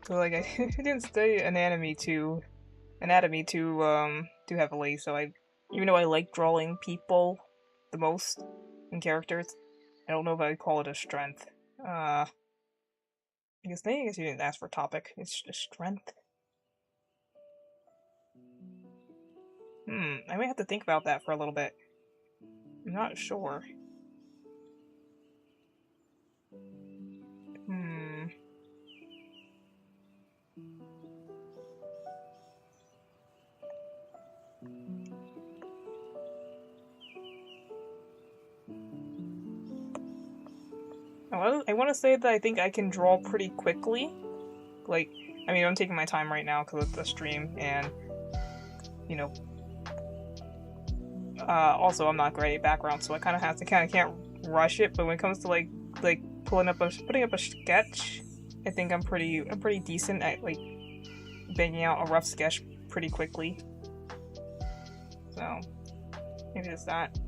So like I didn't study anatomy too heavily, so even though I like drawing people the most and characters, I don't know if I'd call it a strength. I guess you didn't ask for a topic. It's just strength. I might have to think about that for a little bit. I'm not sure. I want to say that I think I can draw pretty quickly. Like, I mean, I'm taking my time right now because it's a stream, and you know. Also, I'm not great at background, so I kind of can't rush it. But when it comes to like putting up a sketch, I think I'm pretty decent at like banging out a rough sketch pretty quickly. So maybe it's that.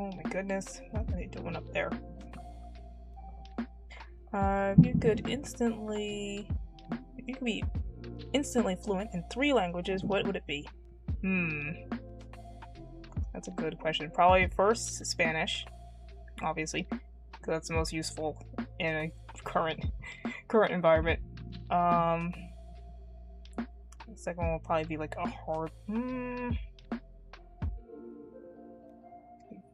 Oh my goodness, what are they doing up there? If you could be instantly fluent in 3 languages, what would it be? That's a good question. Probably first Spanish, obviously, because that's the most useful in a current environment. The second one will probably be like a hard.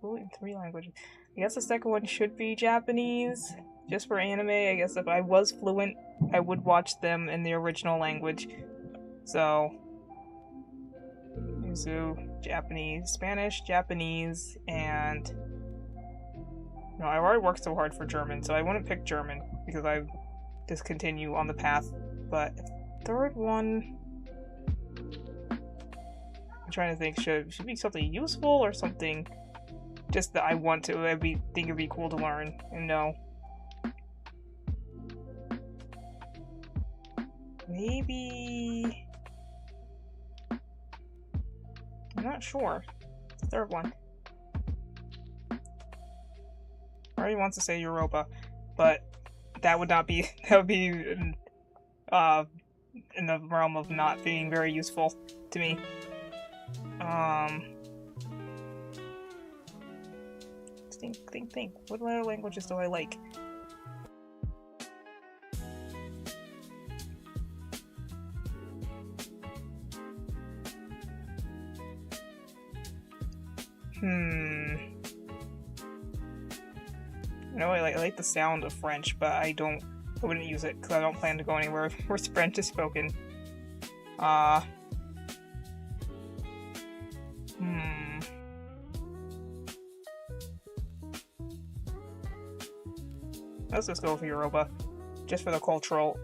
Fluent in 3 languages. I guess the second one should be Japanese, just for anime. I guess if I was fluent, I would watch them in the original language. So, Yuzu, Japanese, Spanish, Japanese, and no, I've already worked so hard for German, so I wouldn't pick German because I just continue on the path. But third one, I'm trying to think, should be something useful or something just that I want to, think it'd be cool to learn, and no. Maybe... I'm not sure. The third one. Already wants to say Europa, but that would not be, that would be in the realm of not being very useful to me. Think. What other languages do I like? No, I like the sound of French, but I wouldn't use it because I don't plan to go anywhere where French is spoken. Let's just go for Europa, just for the cultural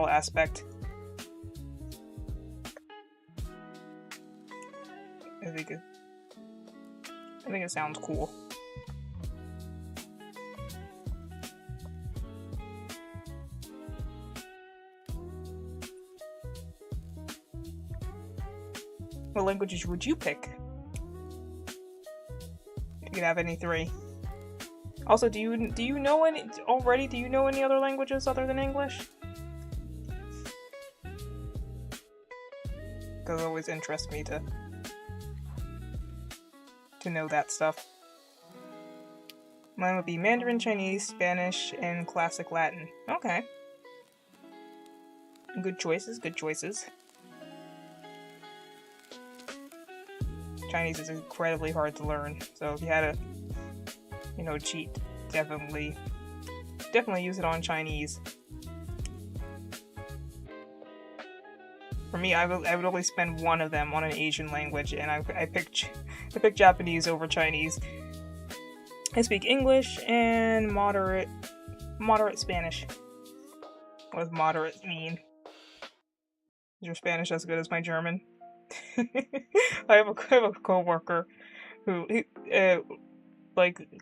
aspect. I think it sounds cool. What languages would you pick? If you could have any 3. Also, do you know any already? Do you know any other languages other than English? Because it always interests me to know that stuff. Mine would be Mandarin, Chinese, Spanish, and Classic Latin. Okay. Good choices, good choices. Chinese is incredibly hard to learn, so if you had to, cheat, definitely use it on Chinese. For me, I would only spend one of them on an Asian language, and I picked Japanese over Chinese. I speak English and moderate Spanish. What does moderate mean? Is your Spanish as good as my German? I have a coworker who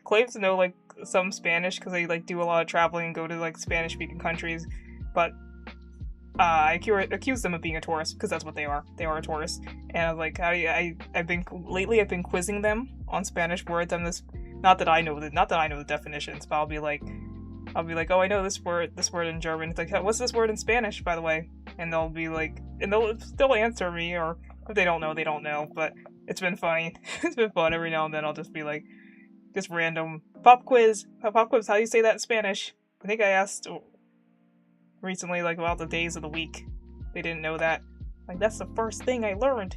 claims to know some Spanish because they do a lot of traveling and go to Spanish speaking countries, but I accuse them of being a tourist because that's what they are. They are a tourist, and I was like, I've been quizzing them on Spanish words. I'm this, not that I know the definitions, but I'll be like, oh, I know this word in German. It's like, what's this word in Spanish, by the way? And they'll be like, and they'll still answer me, or if they don't know, they don't know. But it's been funny. It's been fun. Every now and then I'll just be like, just random pop quiz. How do you say that in Spanish? I think I asked recently, about the days of the week. They didn't know that. That's the first thing I learned.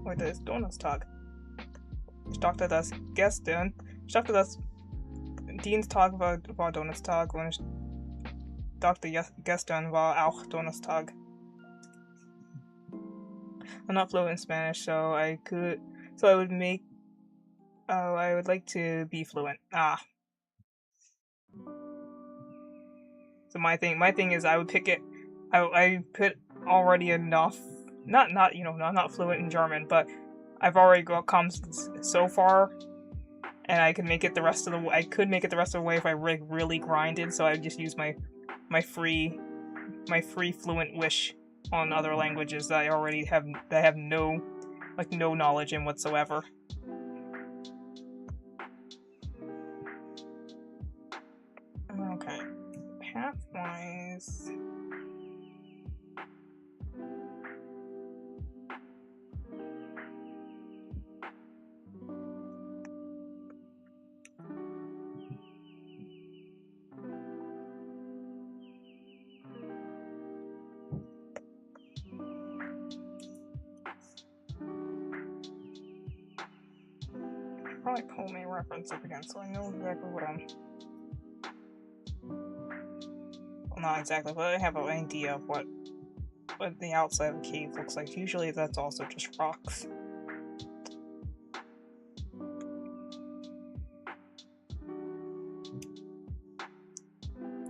Wait, das Donnerstag. Ich dachte, das Dienstag war Donnerstag und ich dachte, gestern war auch Donnerstag. I'm not fluent in Spanish, so I would like to be fluent. So my thing is I would pick it. I put already enough. Not I'm not fluent in German, but I've already come so far, and I could make it the rest of the way. I could make it the rest of the way if I really grinded. So I would just use my free fluent wish on other languages that I already have that I have no knowledge in whatsoever. Okay, pathwise. Probably pull my reference up again so I know exactly what I'm. Well, not exactly, but I have an idea of what the outside of a cave looks like. Usually that's also just rocks.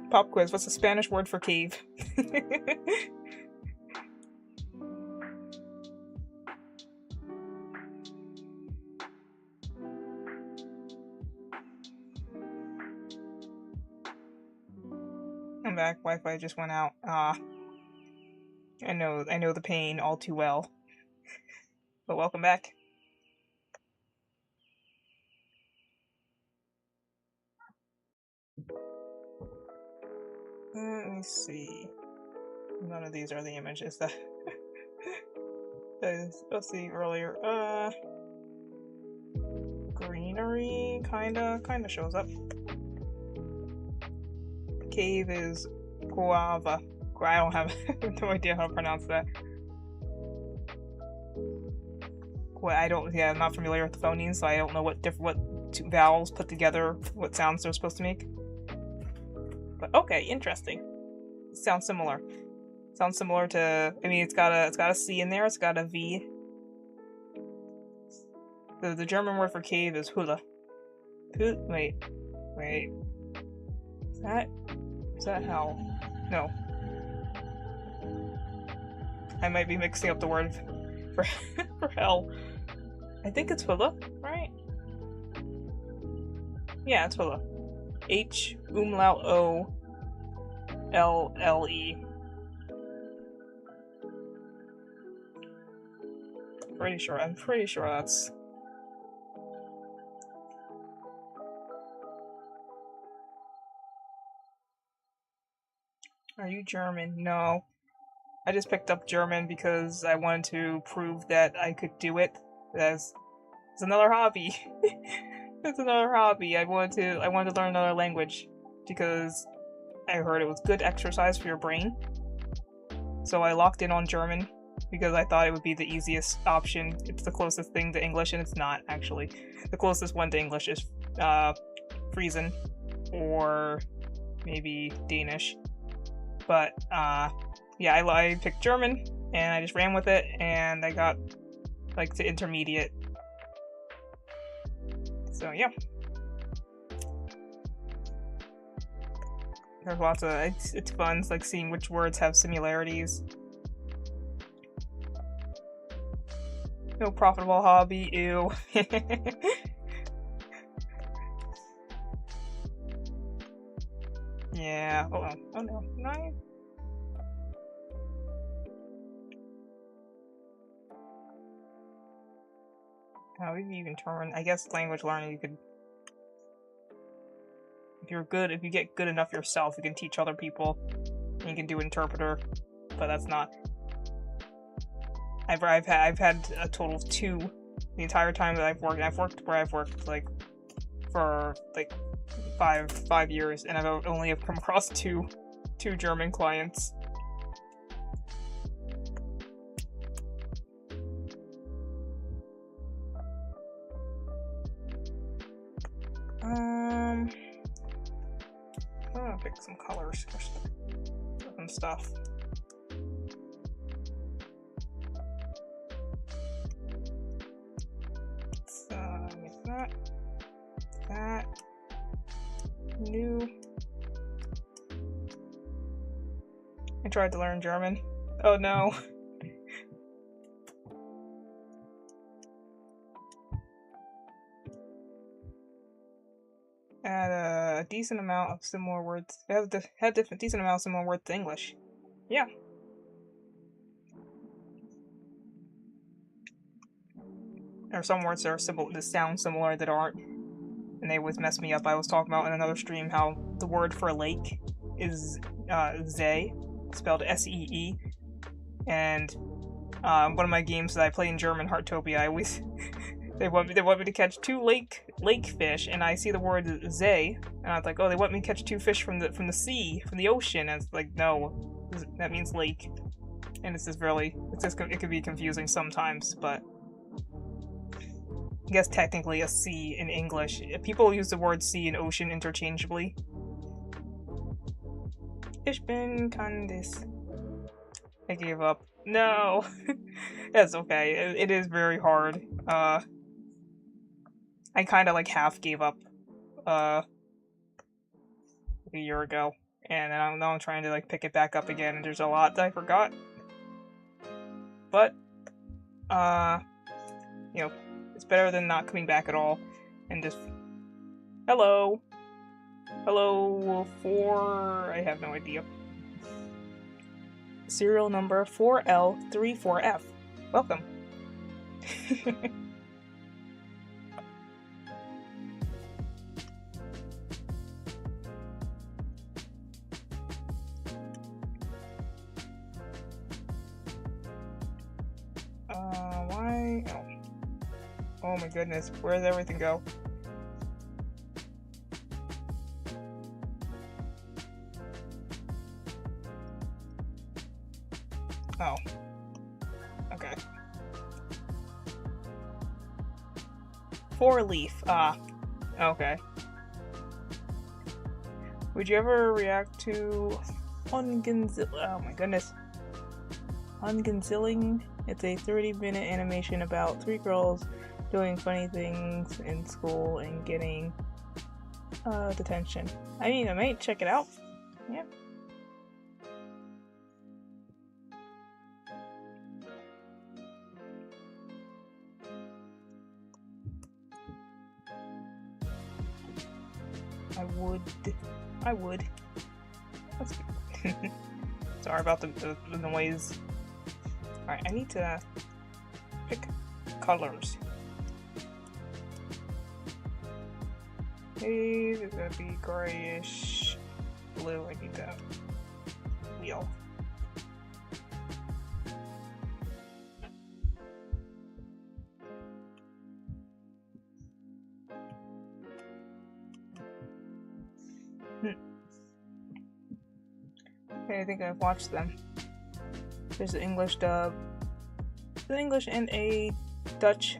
Pop quiz, what's the Spanish word for cave? I'm back. Wi-Fi just went out. I know the pain all too well. But welcome back. Let me see. None of these are the images that let's see earlier. Greenery kinda shows up. Cave is guava. I don't have no idea how to pronounce that. I'm not familiar with the phonemes, so I don't know what two vowels put together, what sounds they're supposed to make. But okay, interesting. It sounds similar. Sounds similar to. I mean, it's got a C in there. It's got a V. The German word for cave is Hula. Wait. Is that hell? No. I might be mixing up the word for for hell. I think it's Hula, right? Yeah, it's Hula. H umlaut O L E. I'm pretty sure that's. Are you German? No. I just picked up German because I wanted to prove that I could do it. It's another hobby. It's another hobby. I wanted to learn another language because I heard it was good exercise for your brain. So I locked in on German because I thought it would be the easiest option. It's the closest thing to English, and it's not actually. The closest one to English is Friesen or maybe Danish. But yeah, I picked German and I just ran with it, and I got to intermediate. So yeah, there's lots of it's fun. It's like seeing which words have similarities. No profitable hobby, ew. Yeah. Oh no. No. How do you even turn? I guess language learning, you could. If you get good enough yourself, you can teach other people. And you can do interpreter, but that's not. I've had a total of 2 the entire time that I've worked. I've worked for 5 years, and I've only have come across two German clients. I'm gonna pick some colors for some stuff. So that new. I tried to learn German. Oh no. Had a decent amount of similar words. Had a decent amount of similar words to English. Yeah. or some words that are that sound similar that aren't, and they always mess me up. I was talking about in another stream how the word for lake is Zee, spelled S-E-E, and one of my games that I play in German, Heartopia, I always they want me to catch 2 lake fish, and I see the word Zee, and I was like, oh, they want me to catch 2 fish from the sea, from the ocean, and it's like, no, that means lake, and it can be confusing sometimes, but I guess technically a sea in English. People use the word sea and ocean interchangeably. Ich bin Candice. I gave up. No! That's okay. It is very hard. I kinda like half gave up, a year ago. And now I'm trying to like pick it back up again, and there's a lot that I forgot. But, you know, it's better than not coming back at all, and just... Hello! Hello, 4... I have no idea. Serial number 4L34F. Welcome. Why? Oh my goodness, where did everything go? Oh. Okay. 4-leaf. Ah. Okay. Would you ever react to oh my goodness. Unconcealing? It's a 30-minute animation about 3 girls doing funny things in school and getting detention. I mean, I might check it out. Yeah. I would. That's good. Sorry about the noise. Alright, I need to pick colors. Maybe it's gonna be grayish blue. I need that wheel. Okay, I think I've watched them. There's the English dub, the English and a Dutch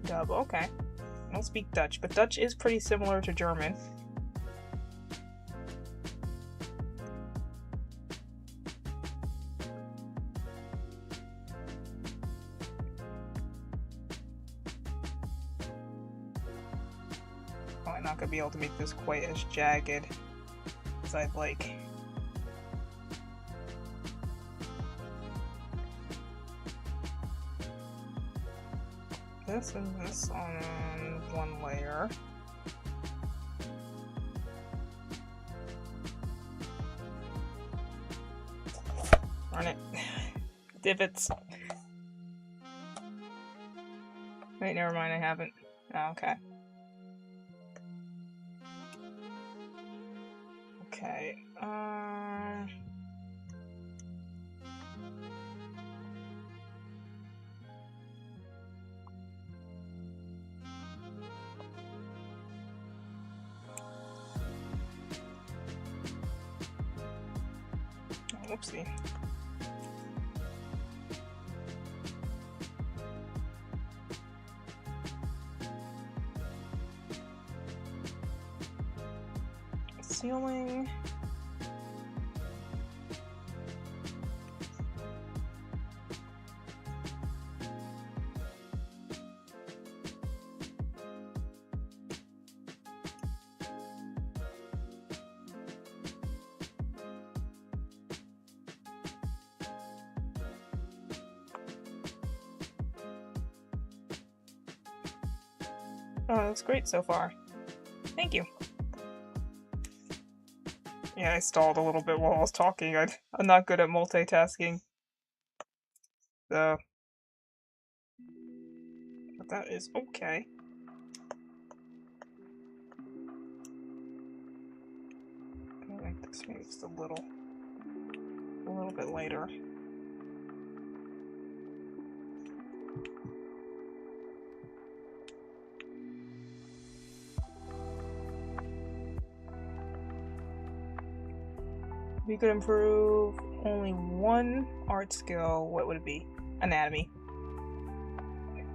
dub. Okay, I don't speak Dutch, but Dutch is pretty similar to German. Oh, I'm not gonna be able to make this quite as jagged as I'd like. This and this on one layer. Darn it. Divots. Wait, never mind, I haven't. Oh, okay. Okay, whoopsie. Ceiling. Oh, that's great so far. Thank you. Yeah, I stalled a little bit while I was talking. I'm not good at multitasking. So... that is okay. I like this maybe just a little bit later. If you could improve only one art skill, what would it be? Anatomy.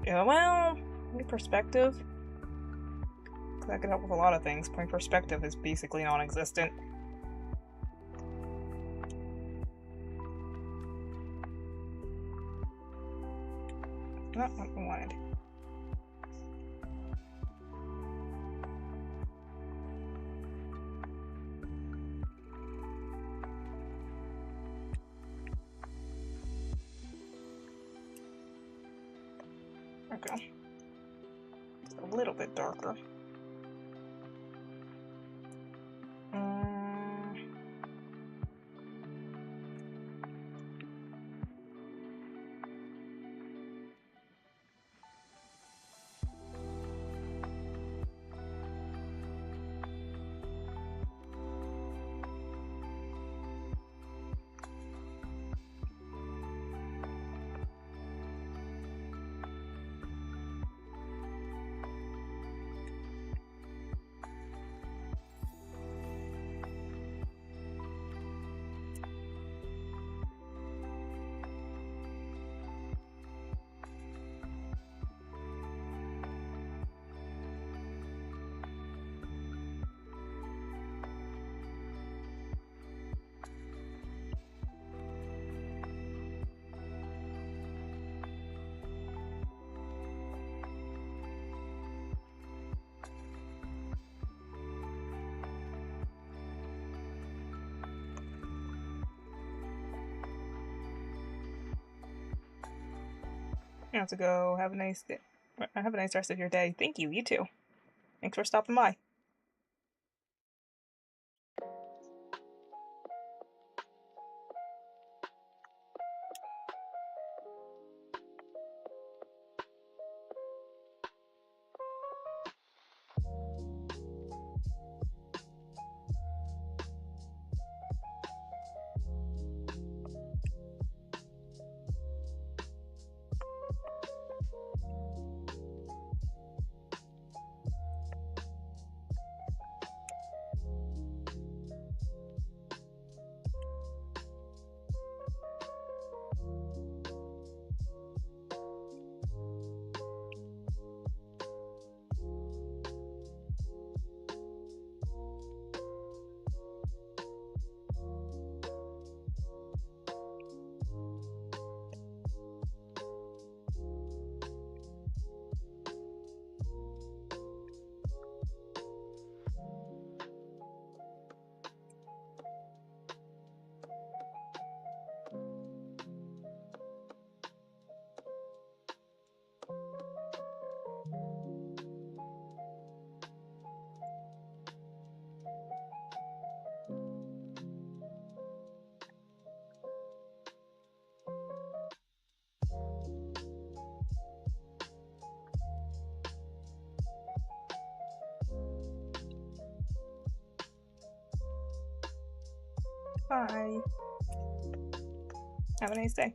Yeah, well, maybe perspective. That could help with a lot of things. Point perspective is basically non-existent. Not what I wanted. Okay. Just a little bit darker. You have to go. Have a nice day. Have a nice rest of your day. Thank you. You too. Thanks for stopping by. Bye. Have a nice day.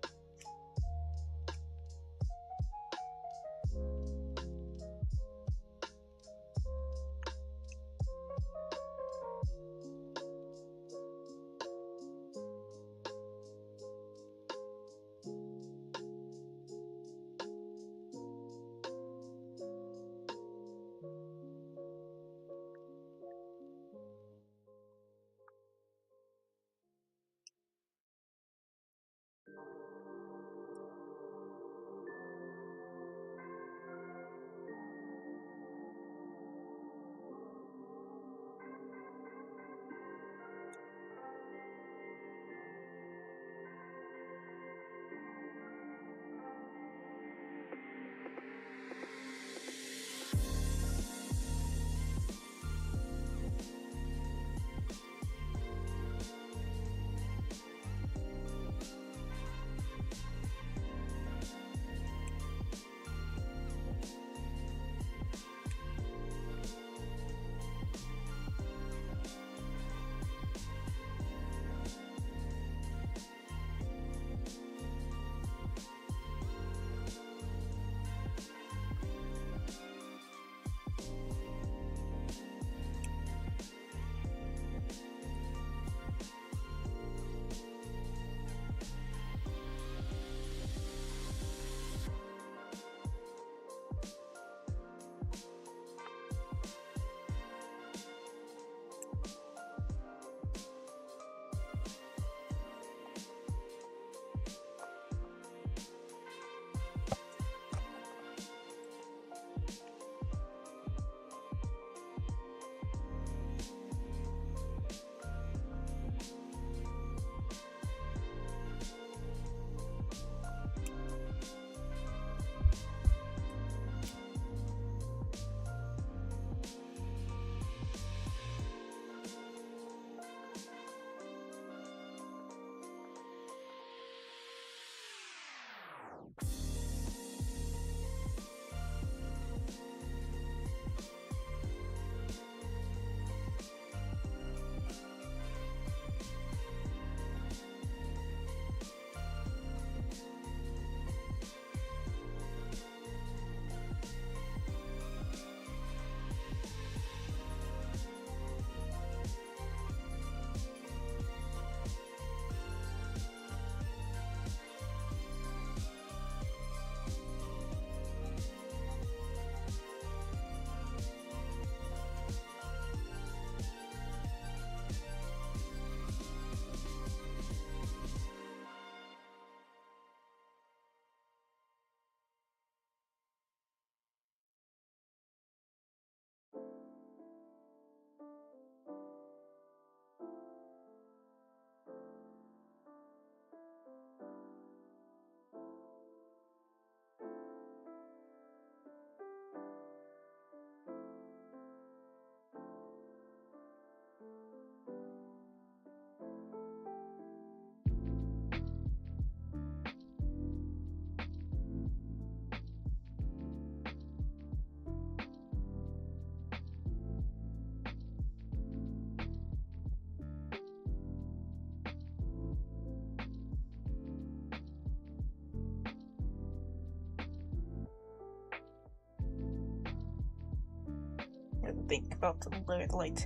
think about the light.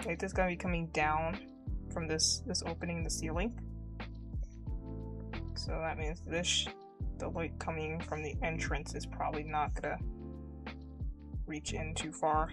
Okay, this is gonna be coming down from this opening in the ceiling. So that means the light coming from the entrance is probably not gonna reach in too far.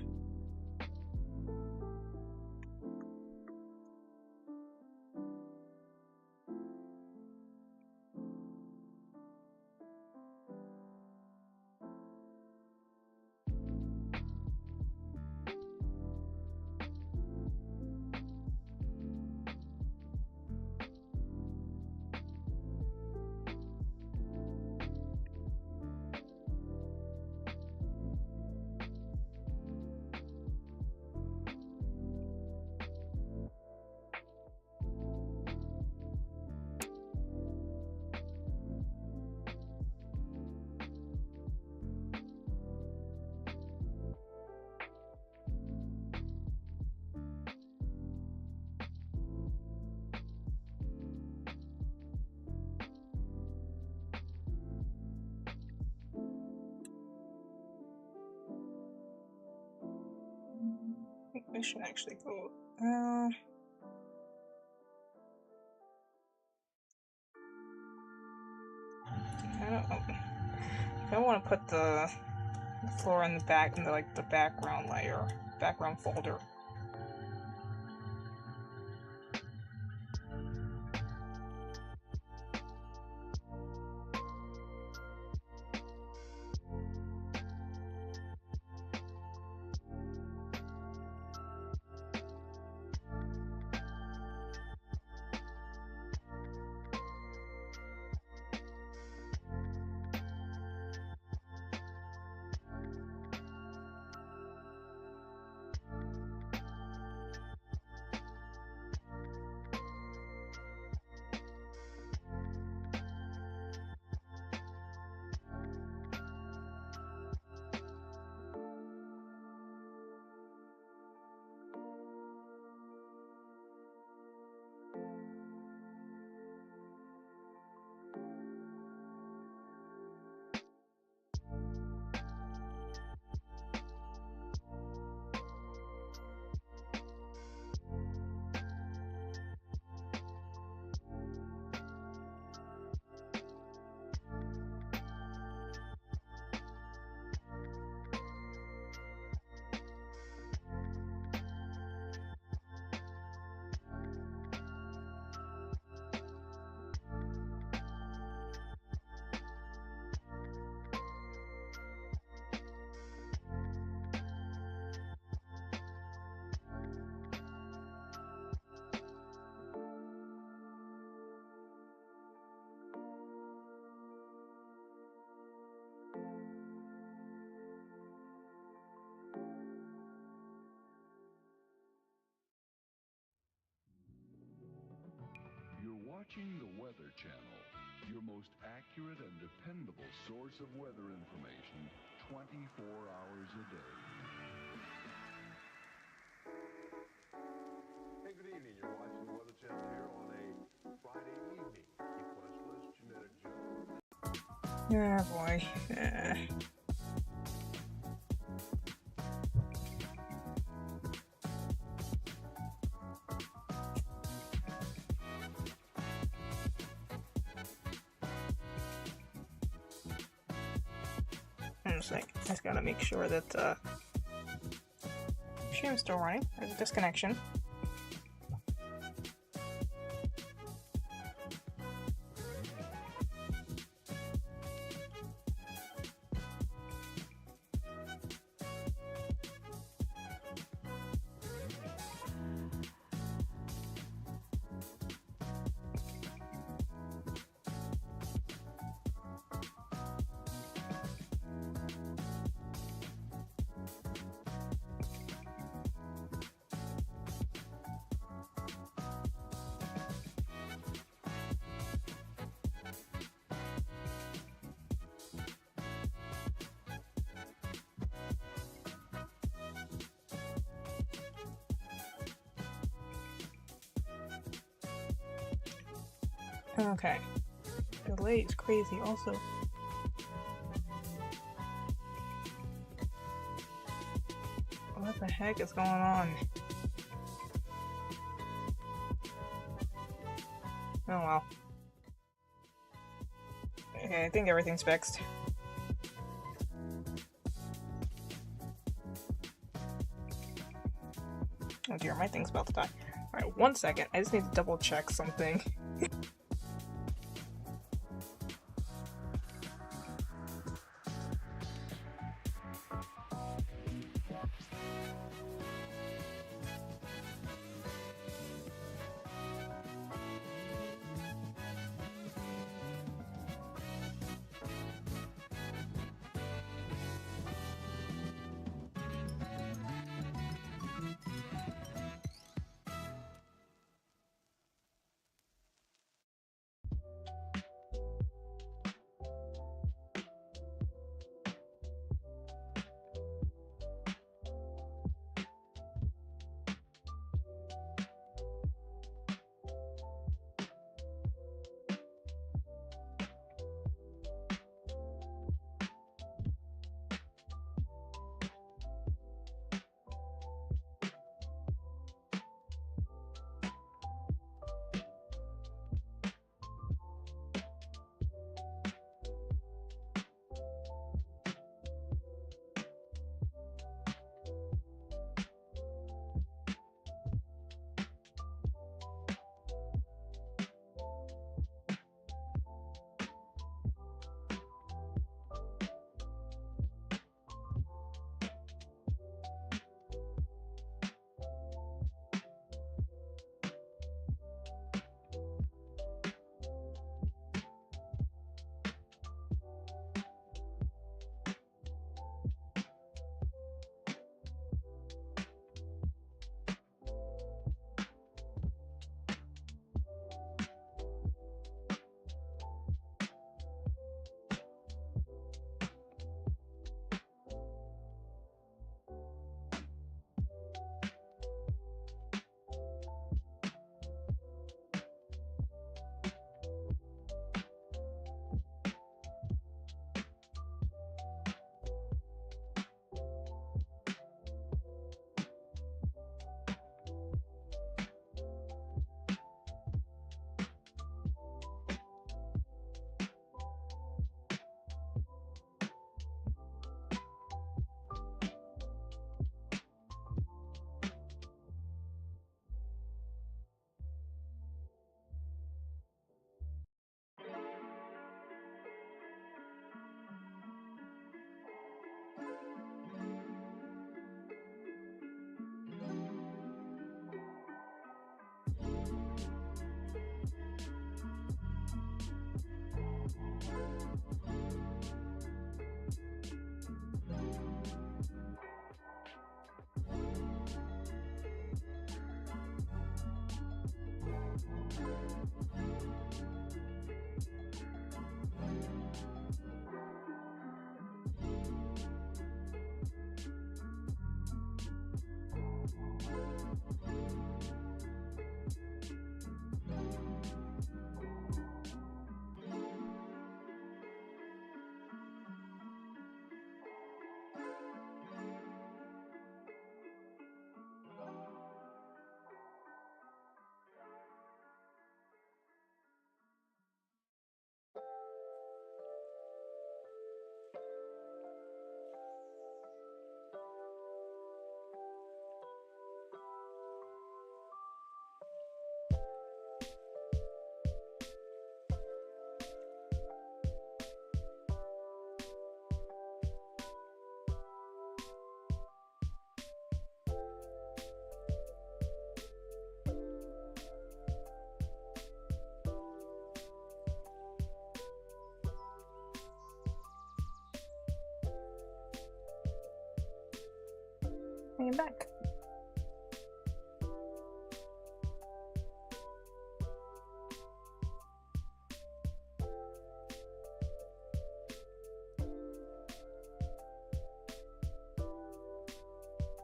I think we should actually go. I don't want to put the floor in the back in the background layer, background folder. Watching the Weather Channel, your most accurate and dependable source of weather information 24 hours a day. Hey, good evening. You're watching the Weather Channel here on a Friday evening. Sequenced Genetic Joe. Yeah, boy. I just gotta make sure that stream's still running. There's a disconnection. Okay. Delay is crazy also. heck is going on? Oh well. Okay, I think everything's fixed. Oh dear, my thing's about to die. Alright, 1 second. I just need to double check something. I am back.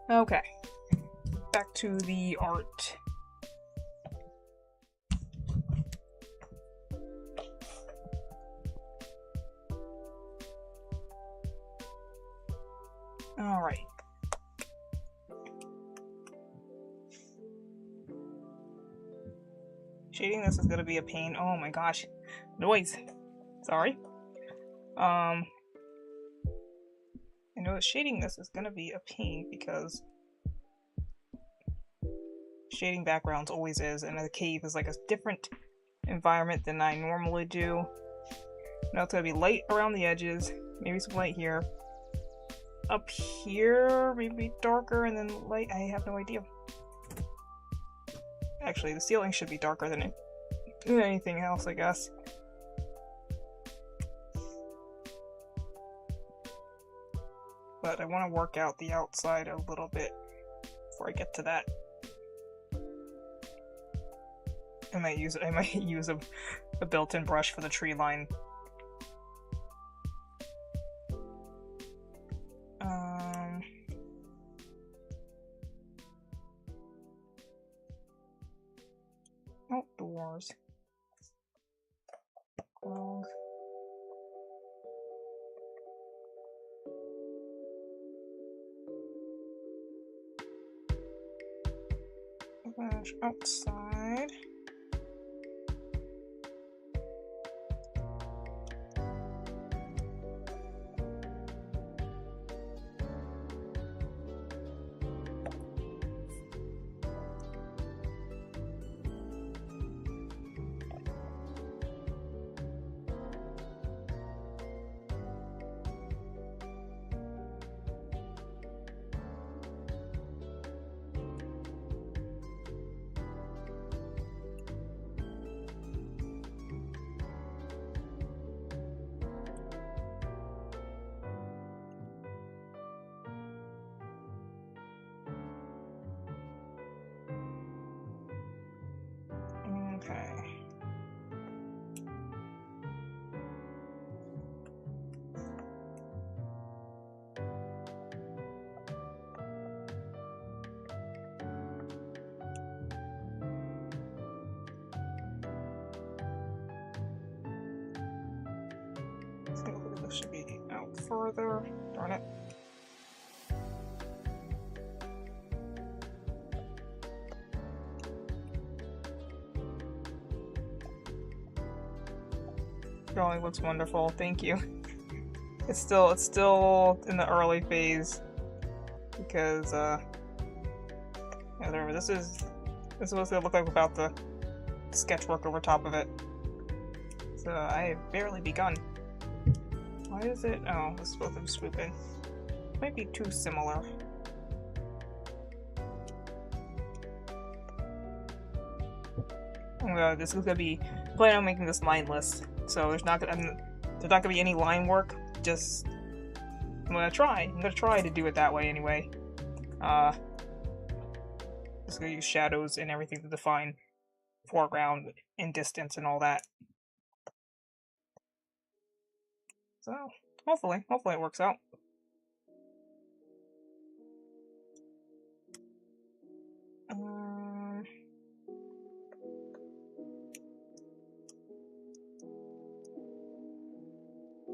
Okay. Back to the art. Alright. Shading this is gonna be a pain. Oh my gosh. Noise. Sorry. I know that shading this is gonna be a pain because shading backgrounds always is, and the cave is like a different environment than I normally do. Now it's gonna be light around the edges, maybe some light here. Up here, maybe darker and then light. I have no idea. Actually, the ceiling should be darker than anything else, I guess. But I want to work out the outside a little bit before I get to that. I might use a built-in brush for the tree line. Outdoors. Close. Outside. Okay. So this should be out further. Darn it. Drawing looks wonderful. Thank you. It's still in the early phase because yeah, whatever. This is what it's gonna look like without the sketchwork over top of it. So I have barely begun. Why is it? Oh, this is both of them swooping. Might be too similar. This is gonna be planning on making this lineless. So there's not gonna be any line work. Just I'm gonna try to do it that way anyway. Just gonna use shadows and everything to define foreground and distance and all that. So hopefully it works out.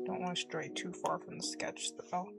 Don't want to stray too far from the sketch though.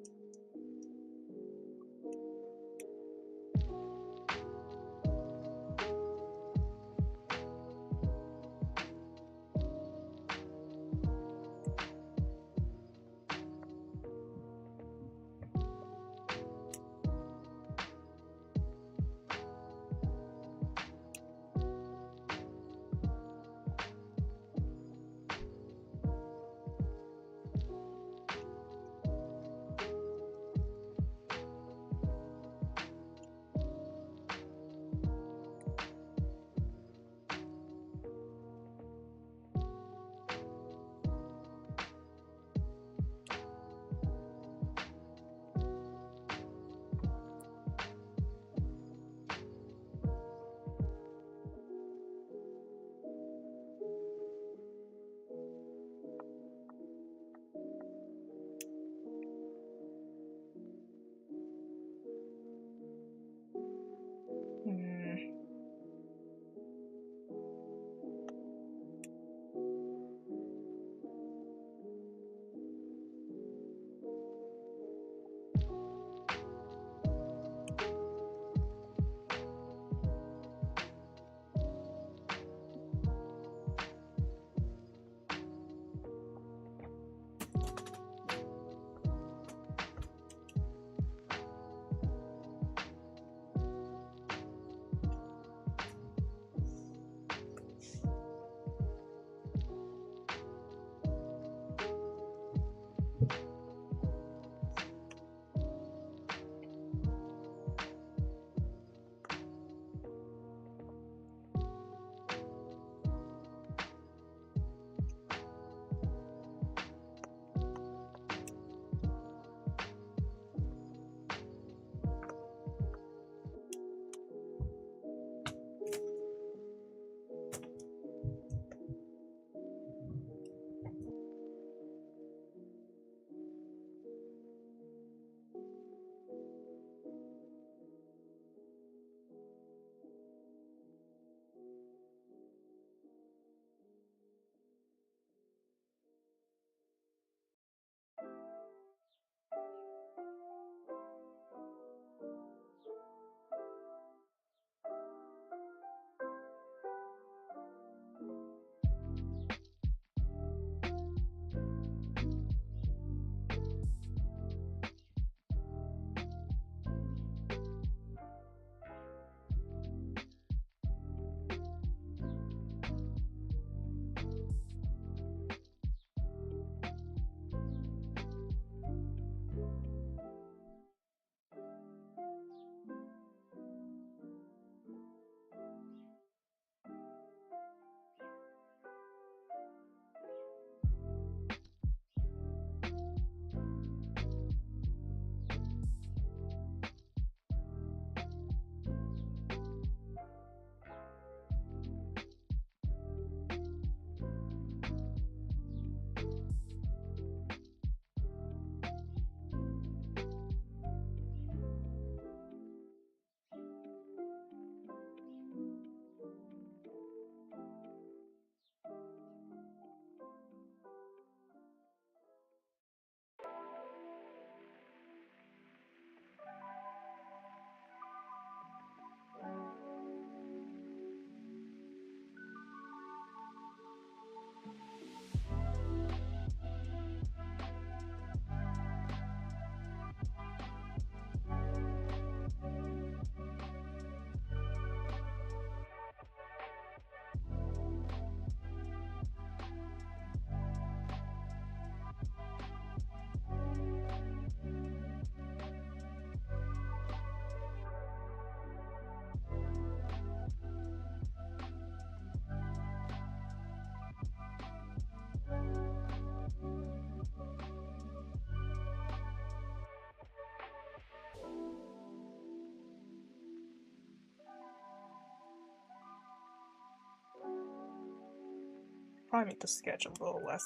probably make the sketch a little less.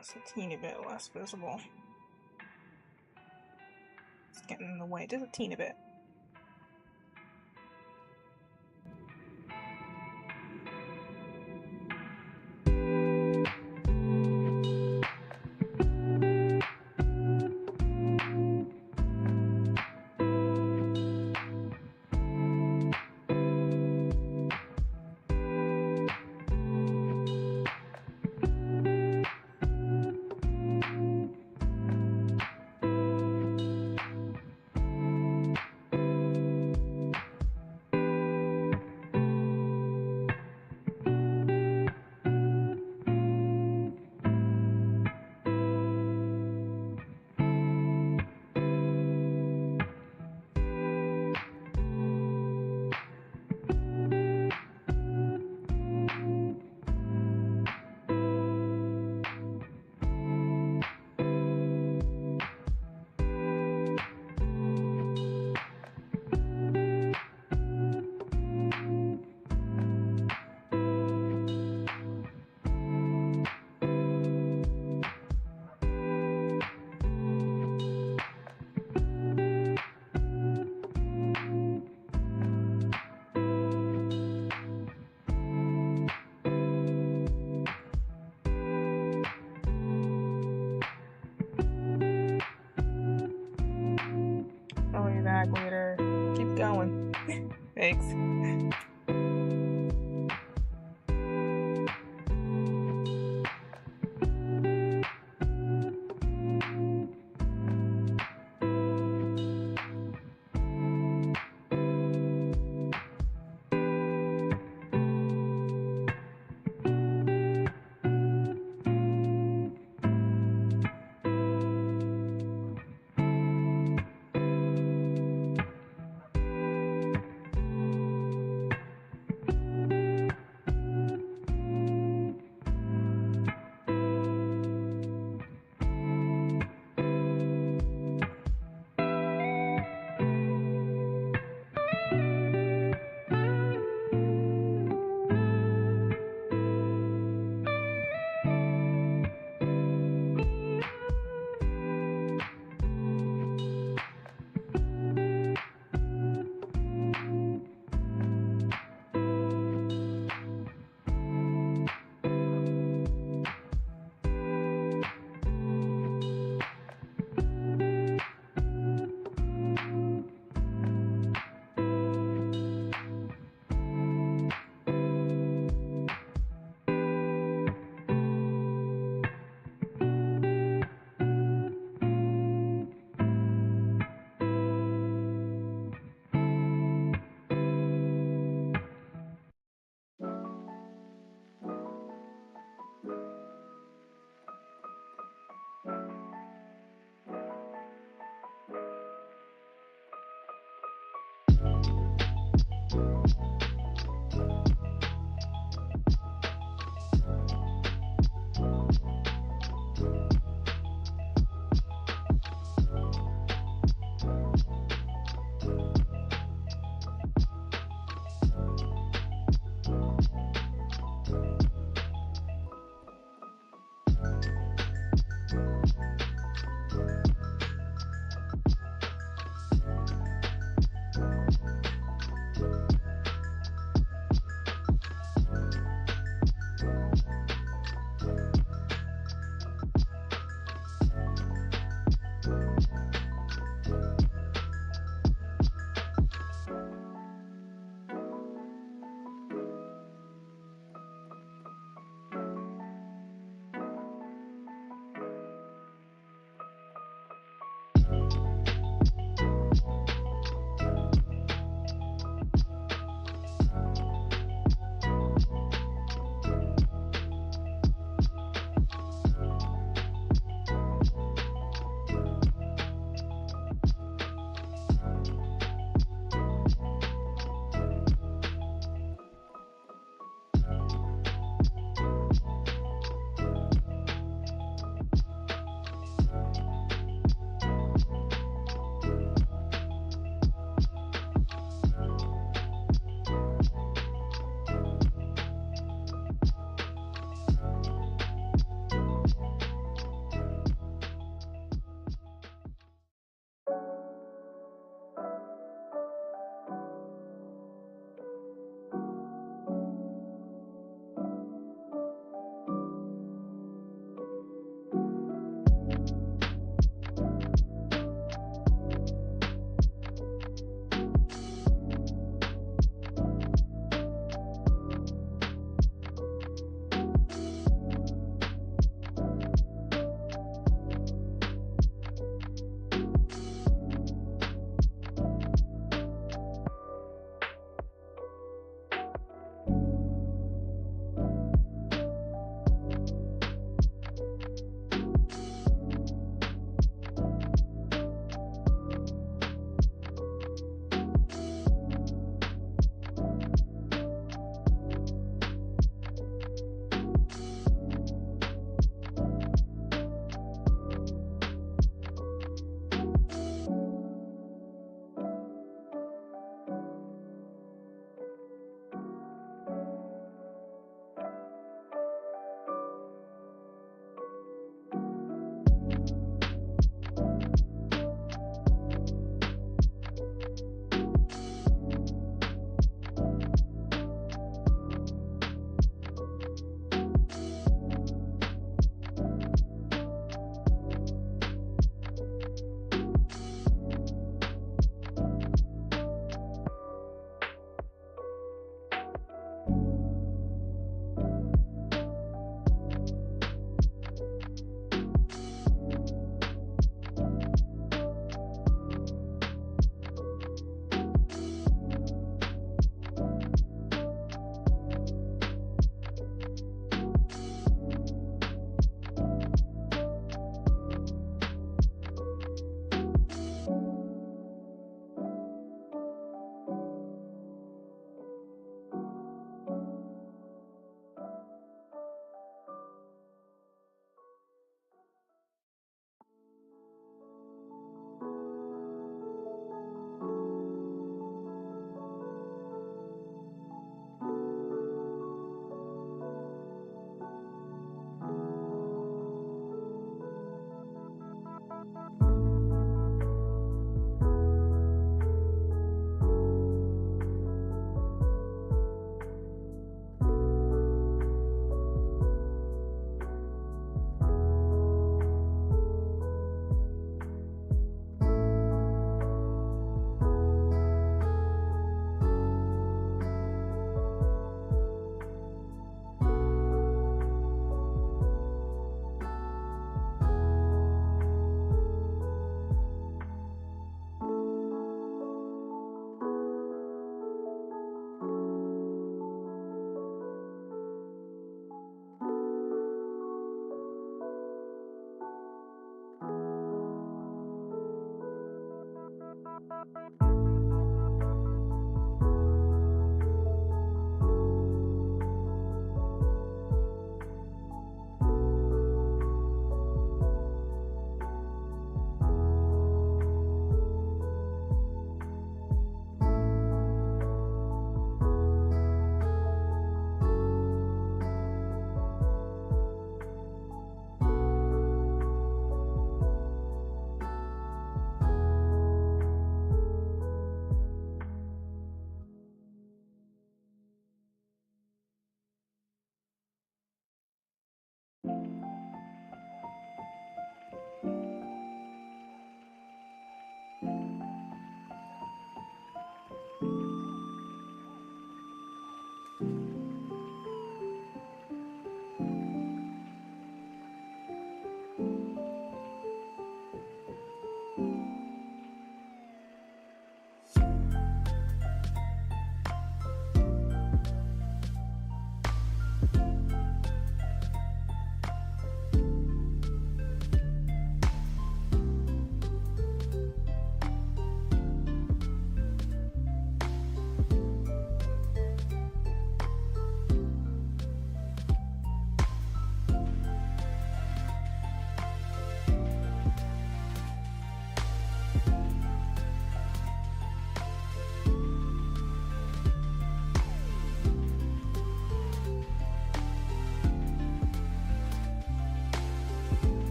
It's a teeny bit less visible. It's getting in the way, just a teeny bit. I'll be back later. Keep going. Thanks.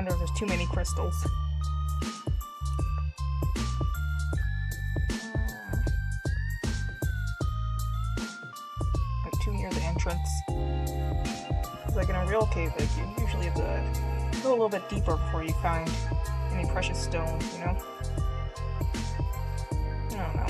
wonder if there's too many crystals. Like too near the entrance. Like in a real cave, like you usually have to go a little bit deeper before you find any precious stones, you know? I don't know.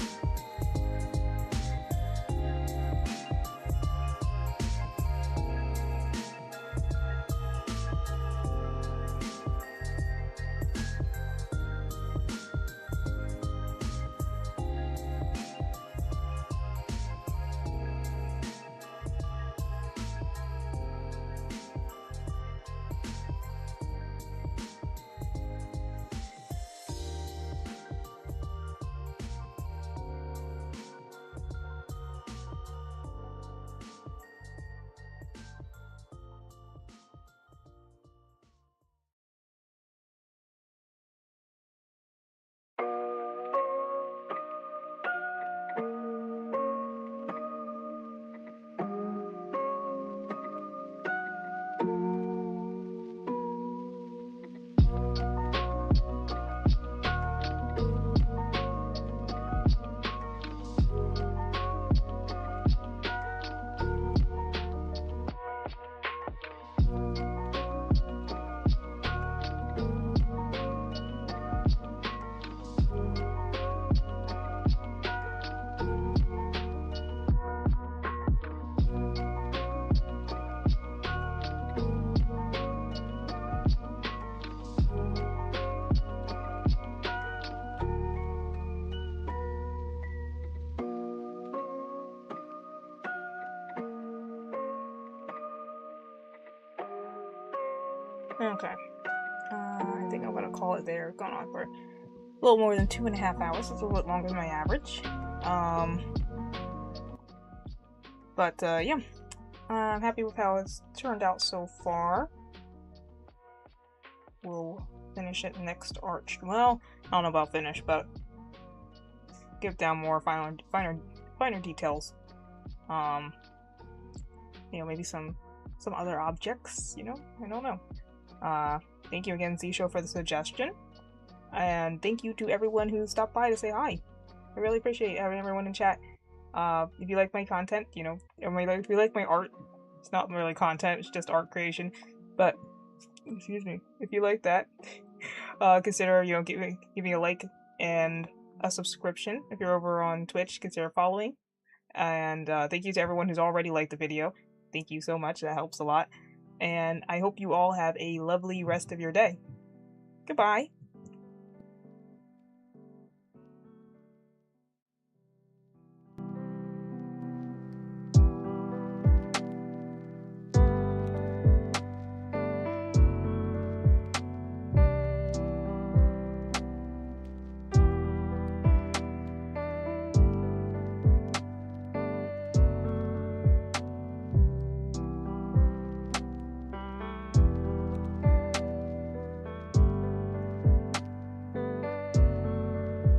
Okay. I think I'm gonna call it there. Gone on for a little more than 2.5 hours. It's a little bit longer than my average. Yeah. I'm happy with how it's turned out so far. We'll finish it next arch. Well, I don't know about finish, but give down more finer details. Maybe some other objects. I don't know. Thank you again, Z-Show, for the suggestion. And thank you to everyone who stopped by to say hi. I really appreciate having everyone in chat. If you like my content, if you like my art, it's not really content, it's just art creation. But, excuse me, if you like that, consider, giving a like and a subscription. If you're over on Twitch, consider following. And thank you to everyone who's already liked the video. Thank you so much, that helps a lot. And I hope you all have a lovely rest of your day. Goodbye.